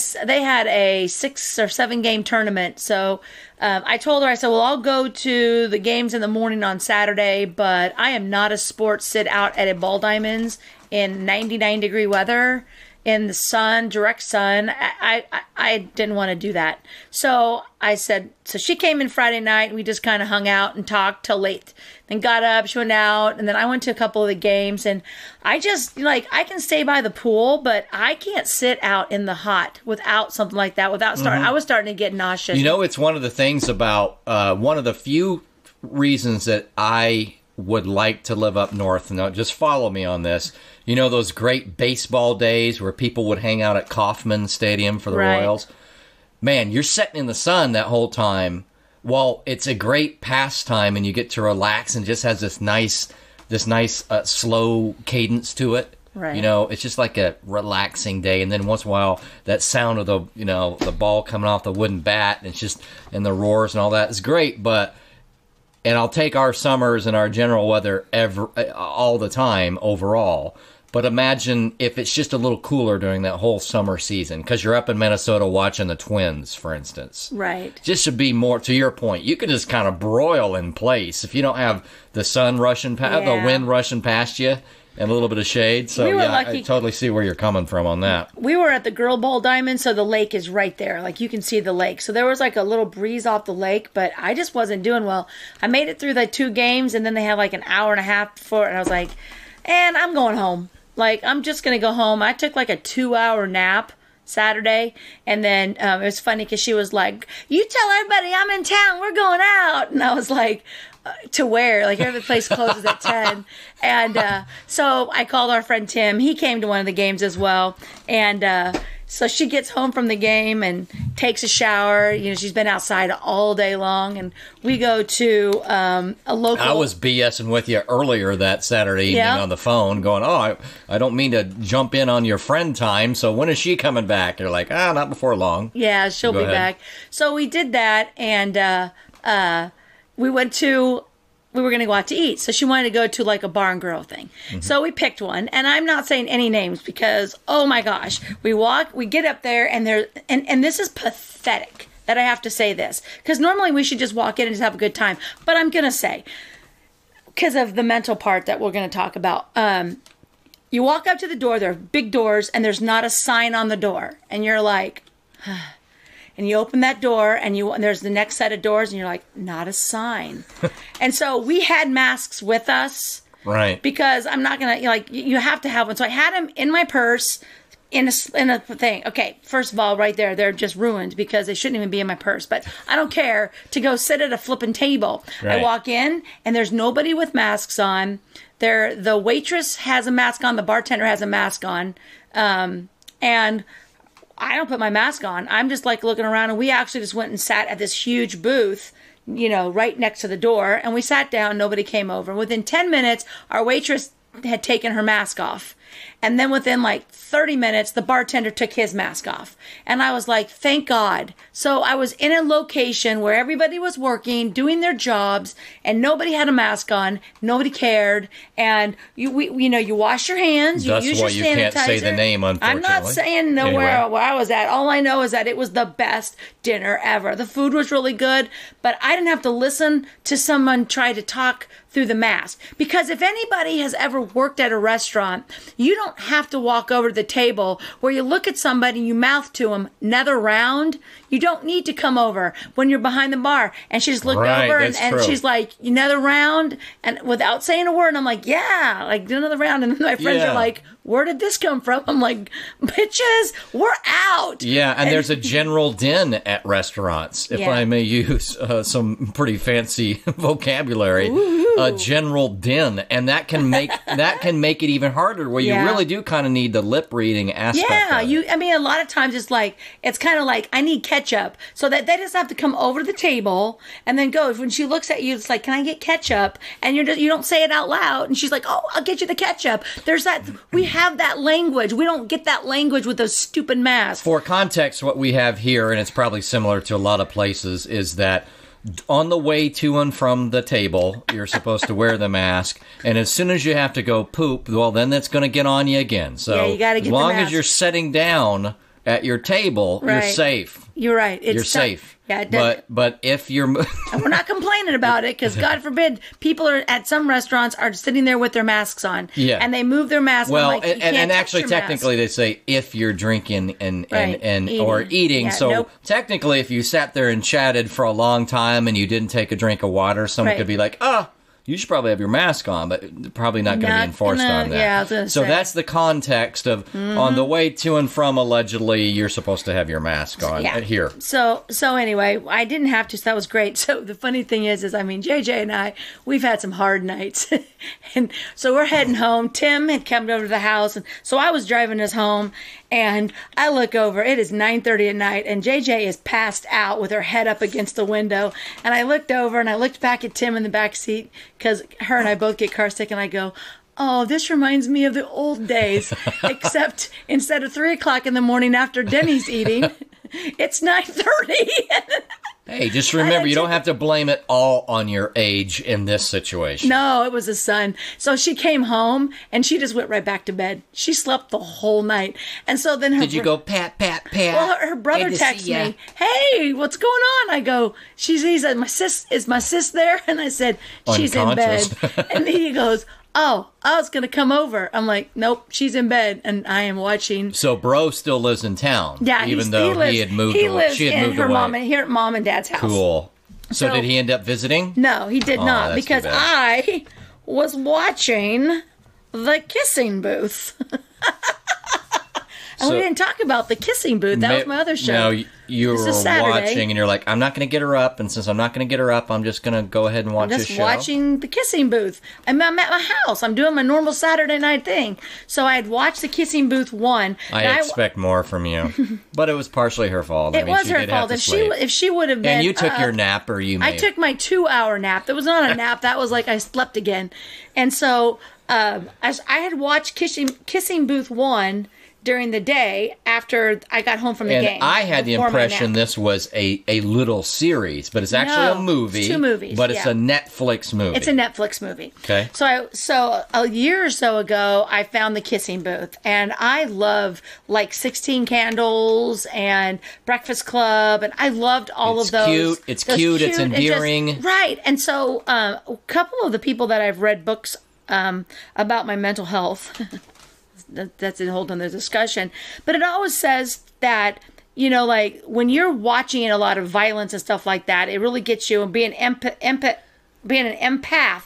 a 6 or 7 game tournament. So I told her, I said, well, I'll go to the games in the morning on Saturday, but I am not a sport sit out at a Ball Diamonds in 99-degree weather in the sun, direct sun. I didn't want to do that. So I said, so she came in Friday night and we just kind of hung out and talked till late. Then got up, she went out, and then I went to a couple of the games. And I just, I can stay by the pool, but I can't sit out in the hot without something like that, I was starting to get nauseous. It's one of the things about, one of the few reasons that I would like to live up north. Now, just follow me on this. Those great baseball days where people would hang out at Kauffman Stadium for the Royals? Man, you're sitting in the sun that whole time. Well, it's a great pastime, and you get to relax, and just has this nice slow cadence to it. Right. It's just like a relaxing day, and then once in a while, that sound of the ball coming off the wooden bat, and the roars and all that is great. And I'll take our summers and our general weather all the time overall. But imagine if it's just a little cooler during that whole summer season, because you're up in Minnesota watching the Twins, for instance. Right. Just to be more, to your point, you can just kind of broil in place. If you don't have the sun rushing, the wind rushing past you, and a little bit of shade. So We were yeah, lucky. I totally see where you're coming from on that. We were at the Girl Bowl Diamond, so the lake is right there. Like, you can see the lake. So there was like a little breeze off the lake, but I just wasn't doing well. I made it through the 2 games, and then they had like an hour and a half before, and I was like, and I'm going home. Like, I'm just going to go home. I took like a 2-hour nap Saturday, and then it was funny because she was like, you tell everybody I'm in town, we're going out. And I was like, to where? Like, every place closes at 10. And so I called our friend Tim. He came to one of the games as well. And so she gets home from the game and takes a shower. You know, she's been outside all day long. And we go to a local... I was BSing with you earlier that Saturday evening on the phone going, I don't mean to jump in on your friend time, so when is she coming back? You're like, not before long. Yeah, she'll be back. So we did that, and we were going to go out to eat. So she wanted to go to like a bar and grill thing. Mm-hmm. So we picked one, and I'm not saying any names because, oh my gosh, we get up there, and and this is pathetic that I have to say this, because normally we should just walk in and just have a good time. But I'm going to say, because of the mental part that we're going to talk about, you walk up to the door, there are big doors, and there's not a sign on the door. And you're like, and you open that door, and there's the next set of doors, and you're like, not a sign. And so we had masks with us. Right. Because I'm not going to, like, you have to have one. So I had them in my purse, in a thing. Okay, first of all, right there, they're just ruined because they shouldn't even be in my purse. But I don't care to go sit at a flipping table. Right. I walk in, and there's nobody with masks on. The waitress has a mask on. The bartender has a mask on. And I don't put my mask on. I'm just like looking around, and we actually just went and sat at this huge booth, you know, right next to the door, and we sat down. Nobody came over. Within 10 minutes, our waitress had taken her mask off. And then within like 30 minutes, the bartender took his mask off. And I was like, thank God. So I was in a location where everybody was working, doing their jobs, and nobody had a mask on. Nobody cared. And you wash your hands. That's you use why your you sanitizer. can't say the name, unfortunately. I'm not saying where I was at. All I know is that it was the best dinner ever. The food was really good, but I didn't have to listen to someone try to talk through the mask. Because if anybody has ever worked at a restaurant, you don't have to walk over to the table where you look at somebody and you mouth to them, nether round. You don't need to come over when you're behind the bar. And she just looked over and she's like, you nether round? And without saying a word, I'm like, yeah, like do another round. And then my friends are like, where did this come from? I'm like, bitches, we're out. Yeah, and there's a general din at restaurants, if I may use some pretty fancy vocabulary. A general din, and that can make it even harder. Where you really do kind of need the lip reading aspect. Yeah, of it. I mean, a lot of times it's kind of like I need ketchup, so that they just have to come over to the table and then go. When she looks at you, it's like, can I get ketchup? And you don't say it out loud, and she's like, oh, I'll get you the ketchup. There's that. We have that language. We don't get that language with those stupid masks. For context, what we have here, and it's probably similar to a lot of places, is that on the way to and from the table, you're supposed to wear the mask, and as soon as you have to go poop, well, then that's going to get on you again. So you gotta get as long the mask. as you're sitting down at your table, you're safe. You're right. You're safe. Yeah, but if you're... and we're not complaining about it, because God forbid, people are at some restaurants are sitting there with their masks on. Yeah. And they move their mask. Well, like, and actually, technically, they say if you're drinking and or eating. Yeah, so technically, if you sat there and chatted for a long time and you didn't take a drink of water, someone could be like, you should probably have your mask on, but probably not going to be enforced on that. Yeah, I was gonna so say. that's the context of on the way to and from, allegedly, you're supposed to have your mask on here. So anyway, I didn't have to, so that was great. So the funny thing is I mean, JJ and I, we've had some hard nights. And so we're heading home. Tim had come over to the house, and so I was driving us home, and I look over. It is 9:30 at night, and JJ is passed out with her head up against the window. And I looked over, and I looked back at Tim in the back seat, because her and I both get car sick, and I go, oh, this reminds me of the old days, except instead of 3 o'clock in the morning after Denny's eating, it's 9:30. Hey, just remember, you don't have to blame it all on your age in this situation. No, it was the sun. So she came home, and she just went right back to bed. She slept the whole night. And so then Did you go, pat, pat, pat? Well, her brother texts me, hey, what's going on? I go, he said, is my sis there? And I said, she's in bed. And he goes, oh, I was going to come over. I'm like, nope, she's in bed, and I am watching. So Bro still lives in town. Yeah, even though he had moved. He lives she had in moved her away. here at mom and dad's house. Cool. So So- did he end up visiting? No, he did not, that's too because bad. I was watching The Kissing Booth. And So- we didn't talk about The Kissing Booth. That was my other show. No, you This were is Saturday. watching, and you're like, I'm not going to get her up, and since I'm not going to get her up, I'm just going to go ahead and watch Just this show. watching The Kissing Booth. I'm at my house. I'm doing my normal Saturday night thing. So I had watched The Kissing Booth 1. I and expect more from you, but it was partially her fault. It was she her did have fault. to If she would have been, and you took up, your nap, or you? I May took my 2-hour nap. That was not a nap. That was like I slept again. And so I had watched Kissing Booth 1 during the day after I got home from the And game. I had the before my impression nap. this was a little series, but it's actually No, a movie. it's 2 movies, But it's yeah. a Netflix movie. It's a Netflix movie. Okay. So a year or so ago, I found The Kissing Booth, and I love like 16 Candles and Breakfast Club, and I loved all It's of those. cute. It's cute. It's and just- endearing. right. And so a couple of the people that I've read books about my mental health. That's a whole other discussion. But it always says that, you know, like when you're watching a lot of violence and stuff like that, it really gets you. And being an empath,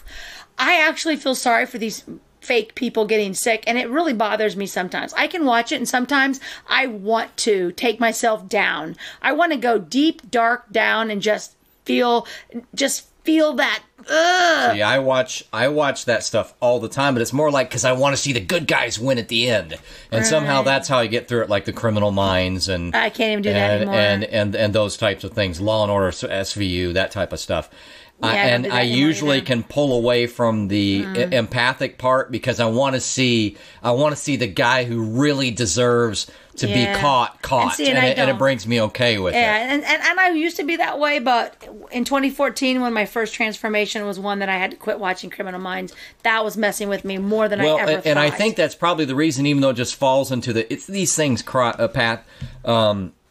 I actually feel sorry for these fake people getting sick, and it really bothers me sometimes. I can watch it, and sometimes I want to take myself down. I want to go deep, dark down and just feel that. Ugh. Yeah, I watch that stuff all the time, but it's more like because I want to see the good guys win at the end, and somehow that's how I get through it, like the Criminal Minds and I can't even do that anymore. and those types of things, Law and Order, SVU, that type of stuff. I don't And do that I anymore usually either. can pull away from the empathic part because I want to see the guy who really deserves to be Yeah. caught, And see, and I and it don't. brings me okay with it. Yeah, and I used to be that way, but in 2014, when my first transformation was one that I had to quit watching Criminal Minds, that was messing with me more than I ever thought. And I think that's probably the reason, even though it just falls into it's these things, Pat,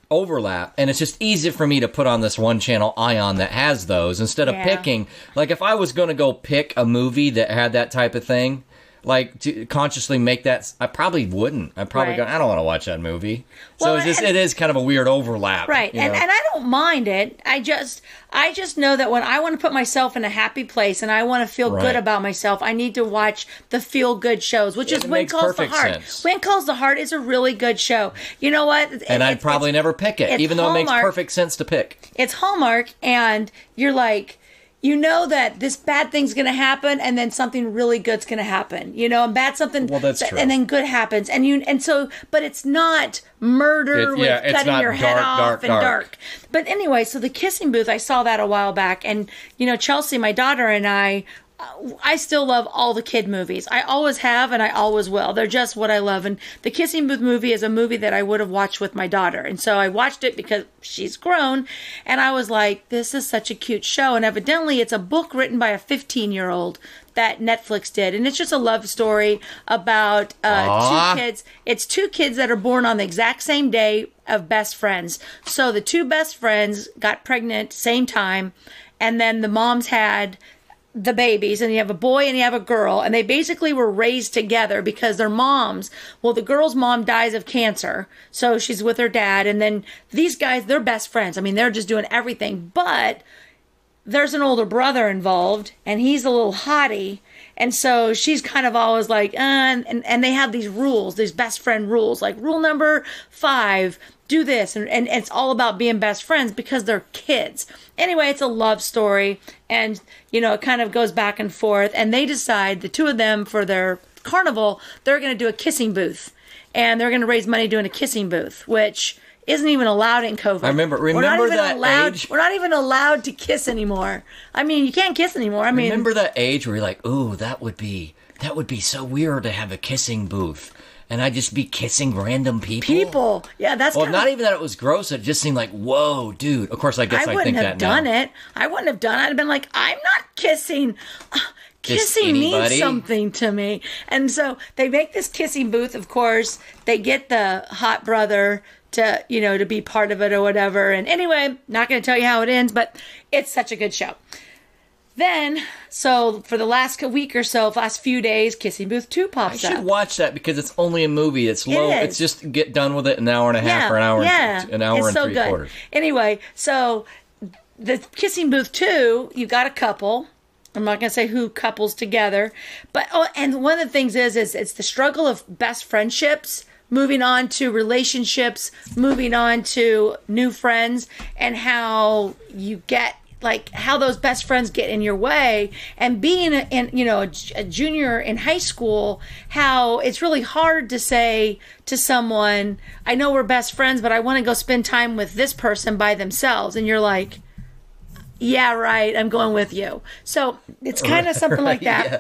overlap, and it's just easy for me to put on this one channel Ion that has those instead of Yeah. picking. Like if I was going to go pick a movie that had that type of thing, like to consciously make that, I probably wouldn't. I'd probably Right. go, I don't want to watch that movie. Well, So it is kind of a weird overlap, Right, you and know? I don't mind it. I just know that when I want to put myself in a happy place and I want to feel Right. good about myself, I need to watch the feel good shows, which is It When makes Calls the perfect Heart. sense. When Calls the Heart is a really good show. You know what? And I'd probably never pick it, it's even though it makes Hallmark. perfect sense to pick. It's Hallmark, and you're like, you know that this bad thing's going to happen, and then something really good's going to happen. You know, and bad something. Well, that's true. And then good happens, but it's not murder with it's cutting not your head dark, off dark, and dark. dark. But anyway, so The Kissing Booth, I saw that a while back, and you know, Chelsea, my daughter, and I still love all the kid movies. I always have, and I always will. They're just what I love. And The Kissing Booth movie is a movie that I would have watched with my daughter. And so I watched it because she's grown. And I was like, this is such a cute show. And evidently it's a book written by a 15-year-old that Netflix did. And it's just a love story about Aw. 2 kids. It's 2 kids that are born on the exact same day of best friends. So the 2 best friends got pregnant same time. And then the moms had the babies, and you have a boy and you have a girl, and they basically were raised together because their moms, well, the girl's mom dies of cancer, so she's with her dad, and then these guys, they're best friends. I mean, they're just doing everything, but there's an older brother involved, and he's a little hottie, and so she's kind of always like, and they have these rules, these best friend rules, like rule number 5, do this, and it's all about being best friends because they're kids. Anyway, it's a love story, and you know, it kind of goes back and forth, and they decide, the 2 of them, for their carnival, they're going to do a kissing booth, and they're going to raise money doing a kissing booth, which isn't even allowed in COVID. I remember We're not even that allowed, age? We're not even allowed to kiss anymore. I mean, you can't kiss anymore. I mean, Remember that age where you're like, ooh, that would be so weird to have a kissing booth. And I'd just be kissing random people. yeah, that's Well, kind not of, even that it was gross. It just seemed like, whoa, dude. Of course, I guess I wouldn't think have that done now. it. I wouldn't have done it. I'd have been like, I'm not kissing. Just Kissing means anybody? something to me. And so they make this kissing booth, of course. They get the hot brother to, you know, to be part of it or whatever. And anyway, not going to tell you how it ends, but it's such a good show. then, so for the last week or so, last few days, Kissing Booth 2 I pops should up. watch that because it's only a movie. It's low. is. It's just get done with it in an hour and a half or an hour, an hour it's and so 3 good. quarters. Anyway, so the Kissing Booth 2, you got a couple. I'm not going to say who couples together, but and one of the things is it's the struggle of best friendships, moving on to relationships, moving on to new friends, and how you get like how those best friends get in your way, and being a junior in high school, how it's really hard to say to someone, I know we're best friends, but I want to go spend time with this person by themselves, and you're like, yeah, right, I'm going with you. So it's kind of something like that.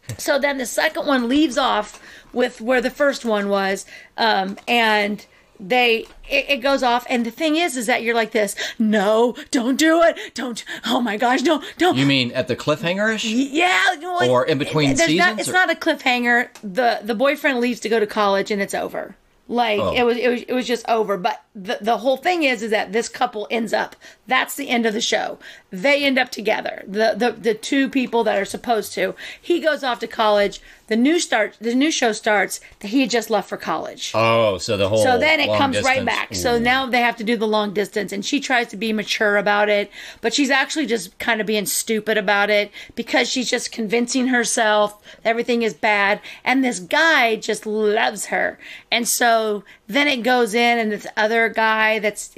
Yeah. So then the second one leaves off with where the first one was, and it goes off. And the thing is that you're like this, no, don't do it. Don't, oh my gosh, don't. You mean at the cliffhanger-ish? Yeah. Well, or in between seasons? It's not a cliffhanger. The boyfriend leaves to go to college and it's over. Like it was just over. But the whole thing is that this couple ends up. That's the end of the show. They end up together. The two people that are supposed to. He goes off to college. The new show starts that he had just left for college. Oh, so the whole. So then it comes distance. right back. So now they have to do the long distance, and she tries to be mature about it, but she's actually just kind of being stupid about it because she's just convincing herself everything is bad, and this guy just loves her, and so then it goes in, and this other guy that's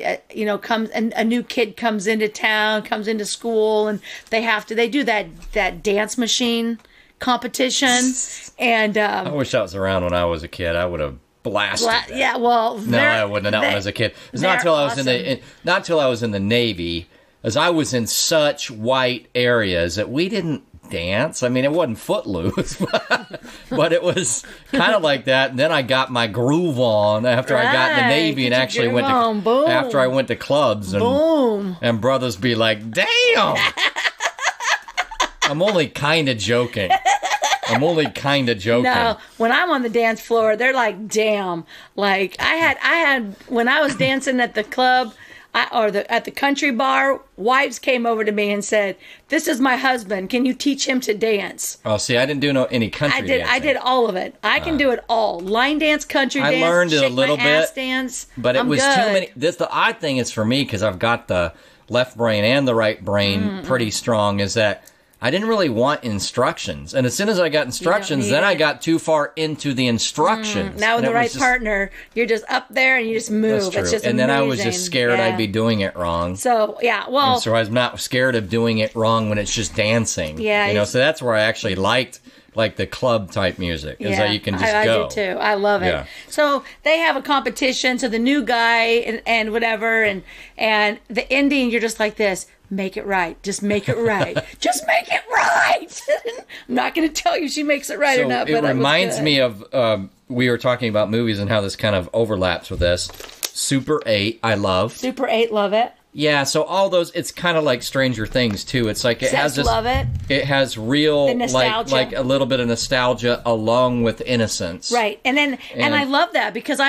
comes, and a new kid comes into town, comes into school, and they do that dance machine competition, and I wish that was around when I was a kid. I would have blasted that. Yeah, well, no, I wouldn't have done that when I was a kid. It's not until I was not until I was in the Navy, as I was in such white areas that we didn't dance. I mean, it wasn't Footloose, but it was kind of like that. And then I got my groove on after I got in the Navy and actually went to after I went to clubs and brothers be like, "Damn." I'm only kind of joking. No, when I'm on the dance floor, they're like, "Damn!" Like I had when I was dancing at the club, at the country bar, wives came over to me and said, "This is my husband. Can you teach him to dance?" Oh, see, I didn't do any country dancing. I did all of it. I can do it all: line dance, country dance. I learned it a little bit, dance. But it was too many. The odd thing is for me, because I've got the left brain and the right brain pretty strong, is that I didn't really want instructions. And as soon as I got instructions, then I got too far into the instructions. Now with the right partner, you're just up there and you just move. That's true. It's just and then amazing. I was just scared I'd be doing it wrong. So, yeah, well. And so I was not scared of doing it wrong when it's just dancing. Yeah. So that's where I actually liked like the club type music. Is that you can just go. I do too. I love it. Yeah. So they have a competition. So the new guy and whatever, and the ending, you're just like this. Make it right. Just make it right. Just make it right. I'm not going to tell you she makes it right or not. But it reminds me of we were talking about movies and how this kind of overlaps with this. Super 8, I love. Super 8, love it. Yeah, so all those, it's kind of like Stranger Things too. It's like it has this. Love it. It has real like a little bit of nostalgia along with innocence. Right, and I love that because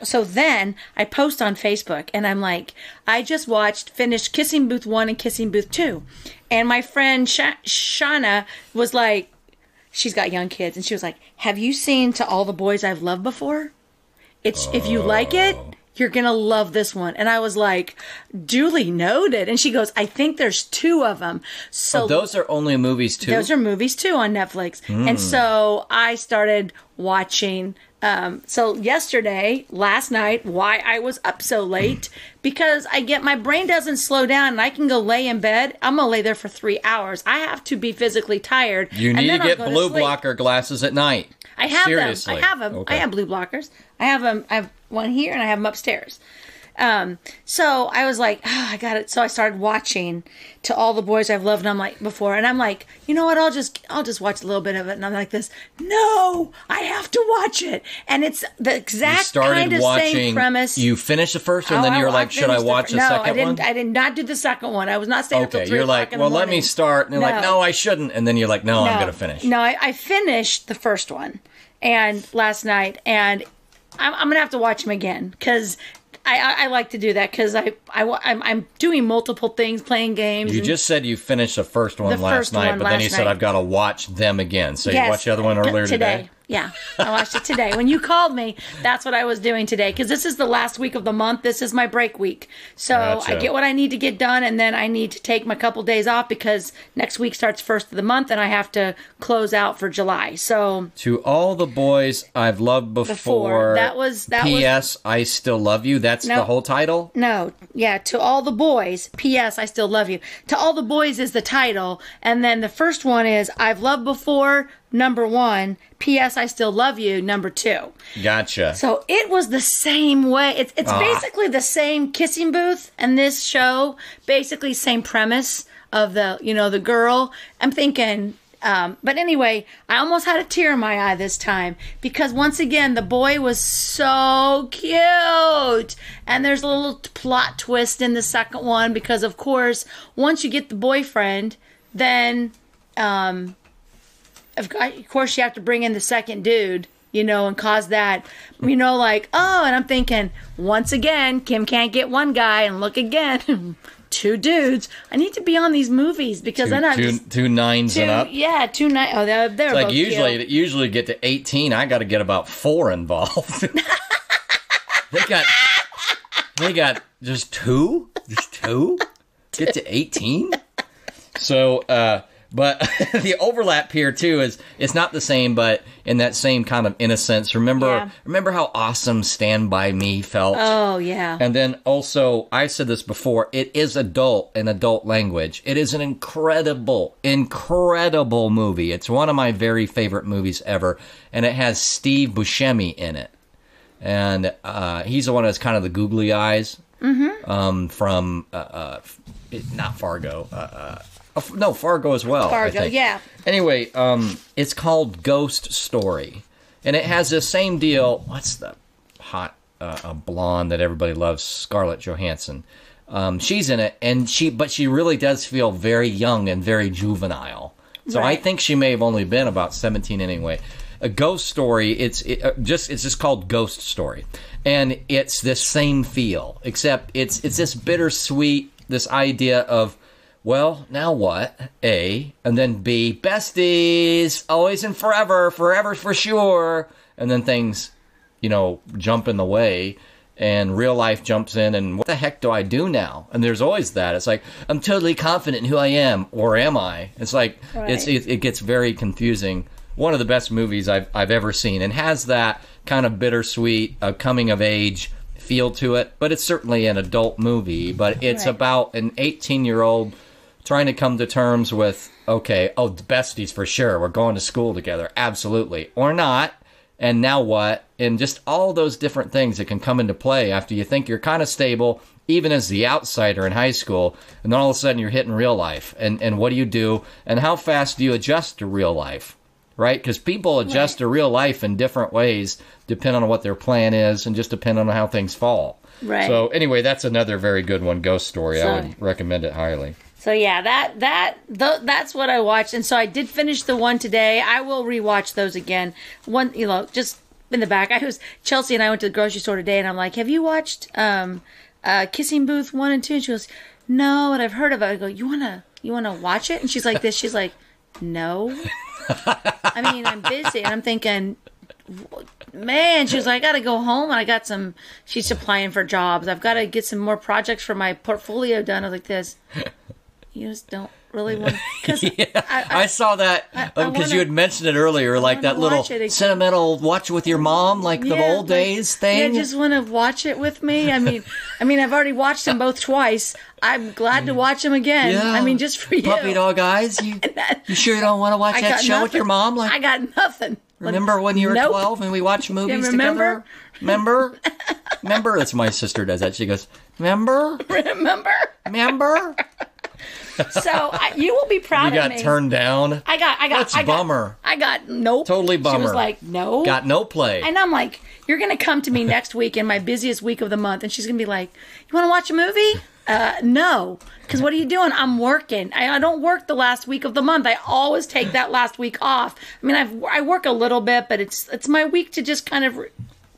so then I post on Facebook and I'm like, I just finished Kissing Booth 1 and Kissing Booth 2, and my friend Shauna was like, she's got young kids, and she was like, have you seen To All the Boys I've Loved Before? If you like it, you're going to love this one. And I was like, duly noted. And she goes, I think there's 2 of them. So those are only movies too? Those are movies too on Netflix. And so I started watching. So last night, why I was up so late, because my brain doesn't slow down and I can go lay in bed. I'm going to lay there for 3 hours. I have to be physically tired. You need to get blue blocker glasses at night. I have Seriously. them. I have them. Okay. I have blue blockers. I have them. I have one here and I have them upstairs. So I was like, I got it. So I started watching To All the Boys I've Loved, and I'm like, before, and I'm like, you know what? I'll just watch a little bit of it. And I'm like this, no, I have to watch it. And it's the exact kind of same premise. You finished the first one, and then you're like, should I watch the second one? No, I did not do the second one. I was not staying until 3 you're o'clock like, in the morning. let me start. And you're like, no, I shouldn't. And then you're like, no, I'm going to finish. No, I finished the first one and last night, and I'm going to have to watch them again because I like to do that because I'm doing multiple things, playing games. You just said you finished the first one last night, but then you said I've got to watch them again. So you watched the other one earlier today? Yeah, I watched it today. When you called me, that's what I was doing today because this is the last week of the month. This is my break week. So Gotcha. I get what I need to get done, and then I need to take my couple days off because next week starts first of the month, and I have to close out for July. So To all the boys I've loved before. That was P.S. I still love you. That's the whole title? No, yeah, to all the boys, P.S. I still love you. To all the boys is the title, and then the first one is I've loved before, number 1, P.S. I still love you, number 2. Gotcha. So it was the same way. It's basically the same kissing booth and this show, basically same premise of the girl. I'm thinking, but anyway, I almost had a tear in my eye this time because once again, the boy was so cute. And there's a little plot twist in the second one because, of course, once you get the boyfriend, then, of course, you have to bring in the second dude, and cause that, and I'm thinking, once again, Kim can't get one guy, and look again, 2 dudes. I need to be on these movies because then I'm just... 2 9s and up? Yeah, 2 9. Oh, they're it's like both usually get to 18, I got to get about 4 involved. They got just 2? Just 2? Get to 18? So, but the overlap here too is it's not the same, but in that same kind of innocence. Remember how awesome Stand By Me felt? Oh yeah. And then also, I said this before, it is adult language. It is an incredible movie. It's one of my very favorite movies ever, and it has Steve Buscemi in it, and he's the one that's kind of the googly eyes from not Fargo. No, Fargo as well. Fargo, I think. yeah. Anyway, it's called Ghost Story, and it has the same deal. What's the hot blonde that everybody loves? Scarlett Johansson. She's in it, but she really does feel very young and very juvenile. So Right. I think she may have only been about 17 anyway. A Ghost Story. It's just called Ghost Story, and it's this same feel, except it's this bittersweet, this idea of, well, now what? A, and then B, besties, always and forever for sure. And then things, jump in the way, and real life jumps in, and what the heck do I do now? And there's always that. It's like, I'm totally confident in who I am, or am I? It's like, Right. it gets very confusing. One of the best movies I've ever seen, and has that kind of bittersweet, coming of age feel to it. But it's certainly an adult movie, but it's Right. about an 18-year-old trying to come to terms with, besties for sure. We're going to school together. Absolutely. Or not. And now what? And just all those different things that can come into play after you think you're kind of stable, even as the outsider in high school. And then all of a sudden you're hitting real life. And what do you do? And how fast do you adjust to real life? Right? Because people adjust to real life in different ways, depending on what their plan is and just depending on how things fall. Right. So anyway, that's another very good one, Ghost Story. So- I would recommend it highly. So yeah, that's what I watched, and so I did finish the one today. I will rewatch those again. One, just in the back. Chelsea and I went to the grocery store today, and I'm like, "Have you watched Kissing Booth 1 and 2?" And she goes, "No," and I've heard about it. I go, "You wanna watch it?" And she's like this. She's like, "No." I mean, I'm busy, and I'm thinking, man, she was like, I gotta go home, and she's applying for jobs. I've got to get some more projects for my portfolio done. I was like, this. You just don't really want to. I saw that because you had mentioned it earlier, like that little sentimental watch with your mom, like the old days thing. Yeah, just want to watch it with me. I mean, I've already watched them both twice. I'm glad to watch them again. Yeah. I mean, just for you. Puppy dog eyes. You sure you don't want to watch that show with your mom? I got nothing. Remember when you were 12 and we watched movies together? Remember? Remember? That's my sister does that. She goes, remember? Remember? So you will be proud of me. You got turned down? I got. That's bummer. I got nope. Totally bummer. She was like, no. Got no play. And I'm like, you're going to come to me next week in my busiest week of the month, and she's going to be like, you want to watch a movie? No. Because what are you doing? I'm working. I don't work the last week of the month. I always take that last week off. I mean, I work a little bit, but it's my week to just kind of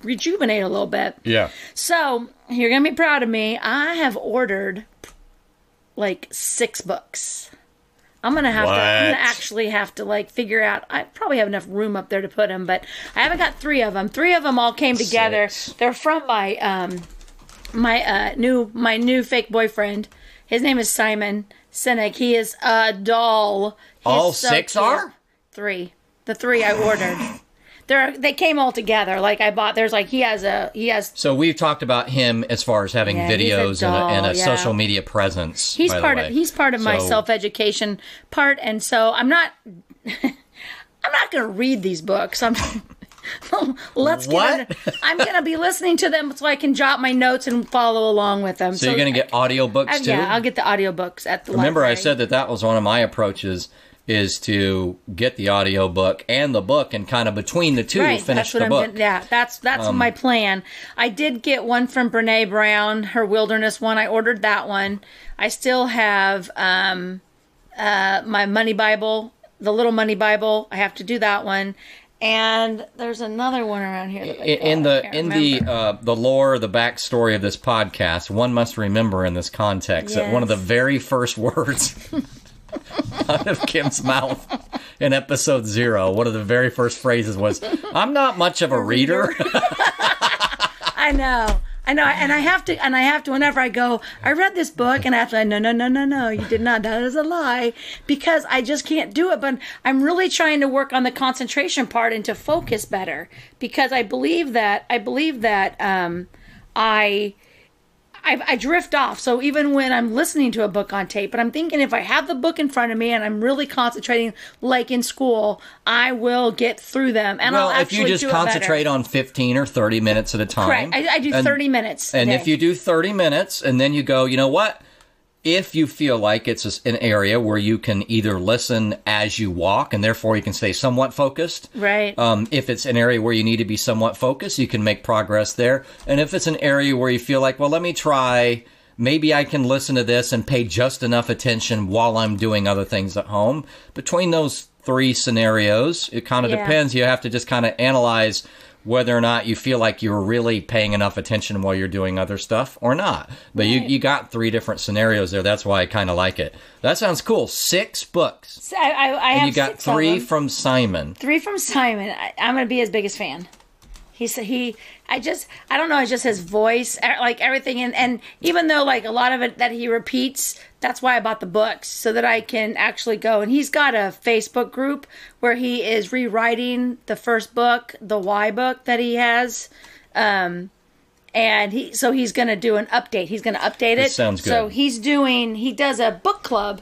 rejuvenate a little bit. Yeah. So you're gonna be proud of me. I have ordered like 6 books. I'm gonna actually have to like figure out. I probably have enough room up there to put them, but I haven't got 3 of them. 3 of them all came together. 6. They're from my new fake boyfriend. His name is Simon Sinek. He is a doll. All So 6 cute. are? 3. The 3 I ordered. They came all together. Like I bought. There's like he has. So we've talked about him as far as having Yeah, he's a videos doll, and a yeah. social media presence. He's by the part way. of my So- self-education part, and so I'm not going to read these books. I'm What? I'm going to be listening to them so I can jot my notes and follow along with them. So you're going to get audiobooks too? Yeah, I'll get the audiobooks at the Remember, I library. said that was one of my approaches, is to get the audiobook and the book, and kind of between the two, Right, finish that's what the I'm book. getting- yeah, that's my plan. I did get one from Brene Brown, her Wilderness one. I ordered that one. I still have my Money Bible, the Little Money Bible. I have to do that one. And there's another one around here. That I got. The lore, the backstory of this podcast, one must remember in this context that one of the Yes. very first words out of Kim's mouth in episode 0, one of the very first phrases was, "I'm not much of a reader." I know, and I have to. Whenever I go, I read this book, and I have to. No, you did not. That is a lie, because I just can't do it. But I'm really trying to work on the concentration part and to focus better, because I believe that I drift off. So even when I'm listening to a book on tape, but I'm thinking if I have the book in front of me and I'm really concentrating, like in school, I will get through them. And Well, I'll if actually you just do it better. concentrate on 15 or 30 minutes at a time. Correct. I do 30 minutes. a And day. if you do 30 minutes and then you go, you know what? If you feel like it's an area where you can either listen as you walk and therefore you can stay somewhat focused. Right. If it's an area where you need to be somewhat focused, you can make progress there. And if it's an area where you feel like, well, let me try, maybe I can listen to this and pay just enough attention while I'm doing other things at home. Between those 3 scenarios, it kind of Yeah. depends. You have to just kind of analyze whether or not you feel like you're really paying enough attention while you're doing other stuff or not. But you got 3 different scenarios there. That's why I kind of like it. That sounds cool. 6 books. So I And have you got 6 of 3 them. from Simon. 3 from Simon. I'm going to be his biggest fan. I don't know, it's just his voice, like everything. And even though like a lot of it that he repeats, that's why I bought the books, so that I can actually go. And he's got a Facebook group where he is rewriting the first book, the Y book that he has. And he's going to do an update. He's going to update it. Sounds good. So he does a book club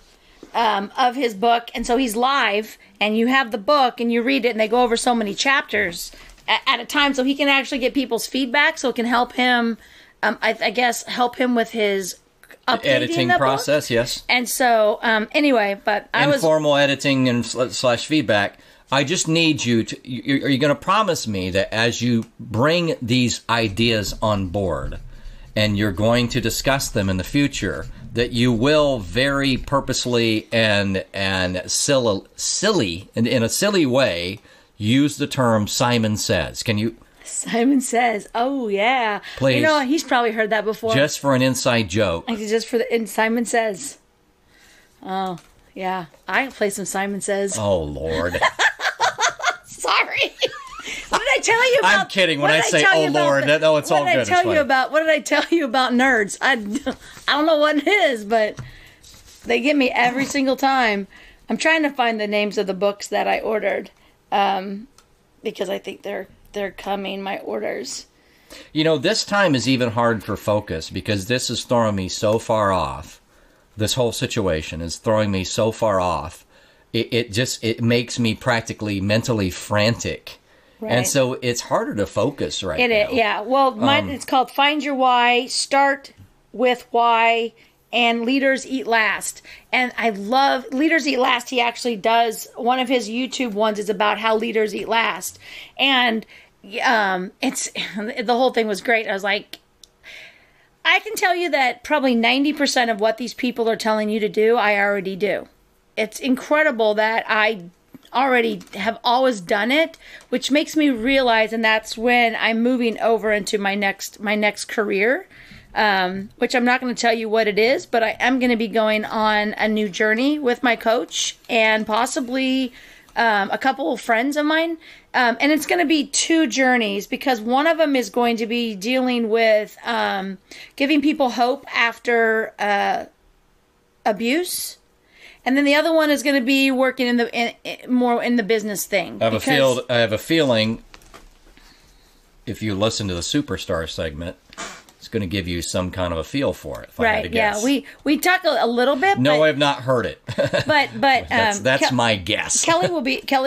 of his book. And so he's live, and you have the book and you read it, and they go over so many chapters at a time, so he can actually get people's feedback, so it can help him, I guess, help him with his updating Editing the book. process, yes. And so, anyway, but I was... Informal editing and slash feedback. I just need you to... Are you going to promise me that as you bring these ideas on board and you're going to discuss them in the future, that you will very purposely and in a silly way use the term Simon Says? Can you... Simon Says, oh yeah. Please. You know, he's probably heard that before. Just for an inside joke. And Simon Says. Oh, yeah. I can play some Simon Says. Oh, Lord. Sorry. What did I tell you about? I'm kidding when what I did say, tell you "Oh, about Lord." No, it's all what did good. I It's tell fine. you about? What did I tell you about nerds? I don't know what it is, but they get me every single time. I'm trying to find the names of the books that I ordered, because I think they're coming. My orders. You know, this time is even hard for focus because this is throwing me so far off. This whole situation is throwing me so far off. It makes me practically mentally frantic. Right. And so it's harder to focus right It now. is, yeah. Well, it's called Find Your Why, Start with Why, and Leaders Eat Last. And I love Leaders Eat Last. He actually does, one of his YouTube ones is about how leaders eat last. And it's the whole thing was great. I was like, I can tell you that probably 90% of what these people are telling you to do, I already do. It's incredible that I already have always done it, which makes me realize, and that's when I'm moving over into my next career, which I'm not going to tell you what it is, but I am going to be going on a new journey with my coach and possibly a couple of friends of mine. And it's going to be 2 journeys, because one of them is going to be dealing with giving people hope after abuse. And then the other one is going to be working more in the business thing. I have a feeling if you listen to the Superstar segment, it's going to give you some kind of a feel for it. If I had to guess. Yeah. We talk a little bit. No, I've not heard it. But that's my guess. Kelly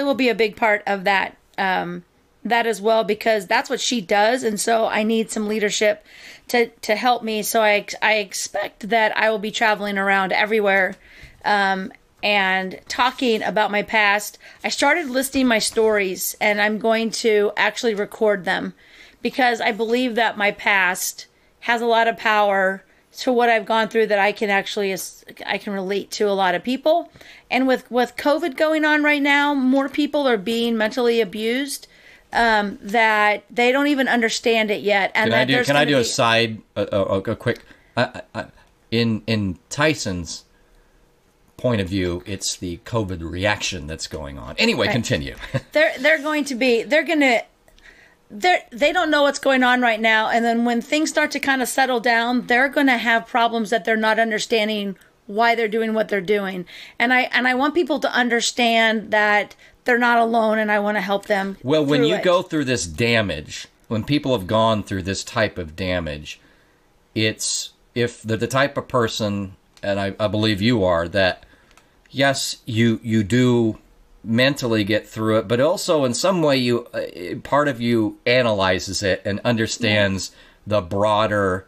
will be a big part of that as well, because that's what she does, and so I need some leadership to help me. So I expect that I will be traveling around everywhere. And talking about my past. I started listing my stories, and I'm going to actually record them, because I believe that my past has a lot of power to what I've gone through, that I can relate to a lot of people. And with COVID going on right now, more people are being mentally abused that they don't even understand it yet. And can I do a side, a quick, in Tyson's point of view, it's the COVID reaction that's going on. Anyway, right. Continue. They don't know what's going on right now, and then when things start to kind of settle down, they're going to have problems that they're not understanding why they're doing what they're doing. And I want people to understand that they're not alone, and I want to help them. Well, when you go through this damage, when people have gone through this type of damage, it's if they're the type of person, and I believe you are, that yes, you do mentally get through it, but also in some way part of you analyzes it and understands the broader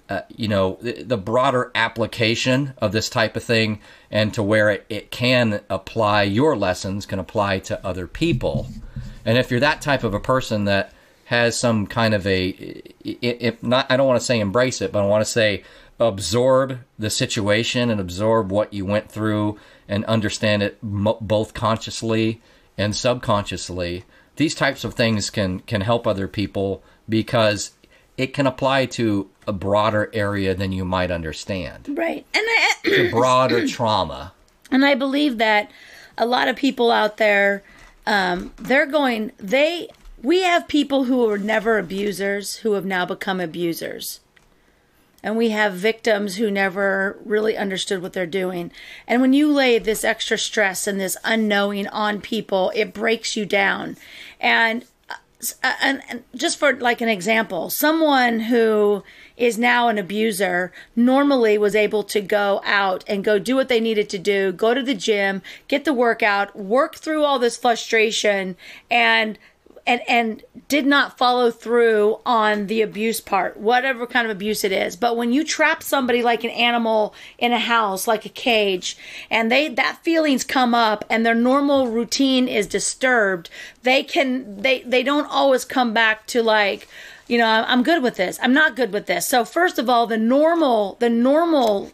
the broader application of this type of thing, and to where it can apply, your lessons can apply to other people. And if you're that type of a person that has some kind of if not, I don't want to say embrace it, but I want to say absorb the situation and absorb what you went through and understand it both consciously and subconsciously, these types of things can help other people, because it can apply to a broader area than you might understand. Right. And it's a broader trauma. And I believe that a lot of people out there, we have people who were never abusers who have now become abusers. And we have victims who never really understood what they're doing. And when you lay this extra stress and this unknowing on people, it breaks you down. And just for like an example, someone who is now an abuser normally was able to go out and go do what they needed to do, go to the gym, get the workout, work through all this frustration, and did not follow through on the abuse part, whatever kind of abuse it is. But when you trap somebody like an animal in a house, like a cage, and that feelings come up and their normal routine is disturbed, they don't always come back to like, I'm good with this, I'm not good with this. So first of all, the normal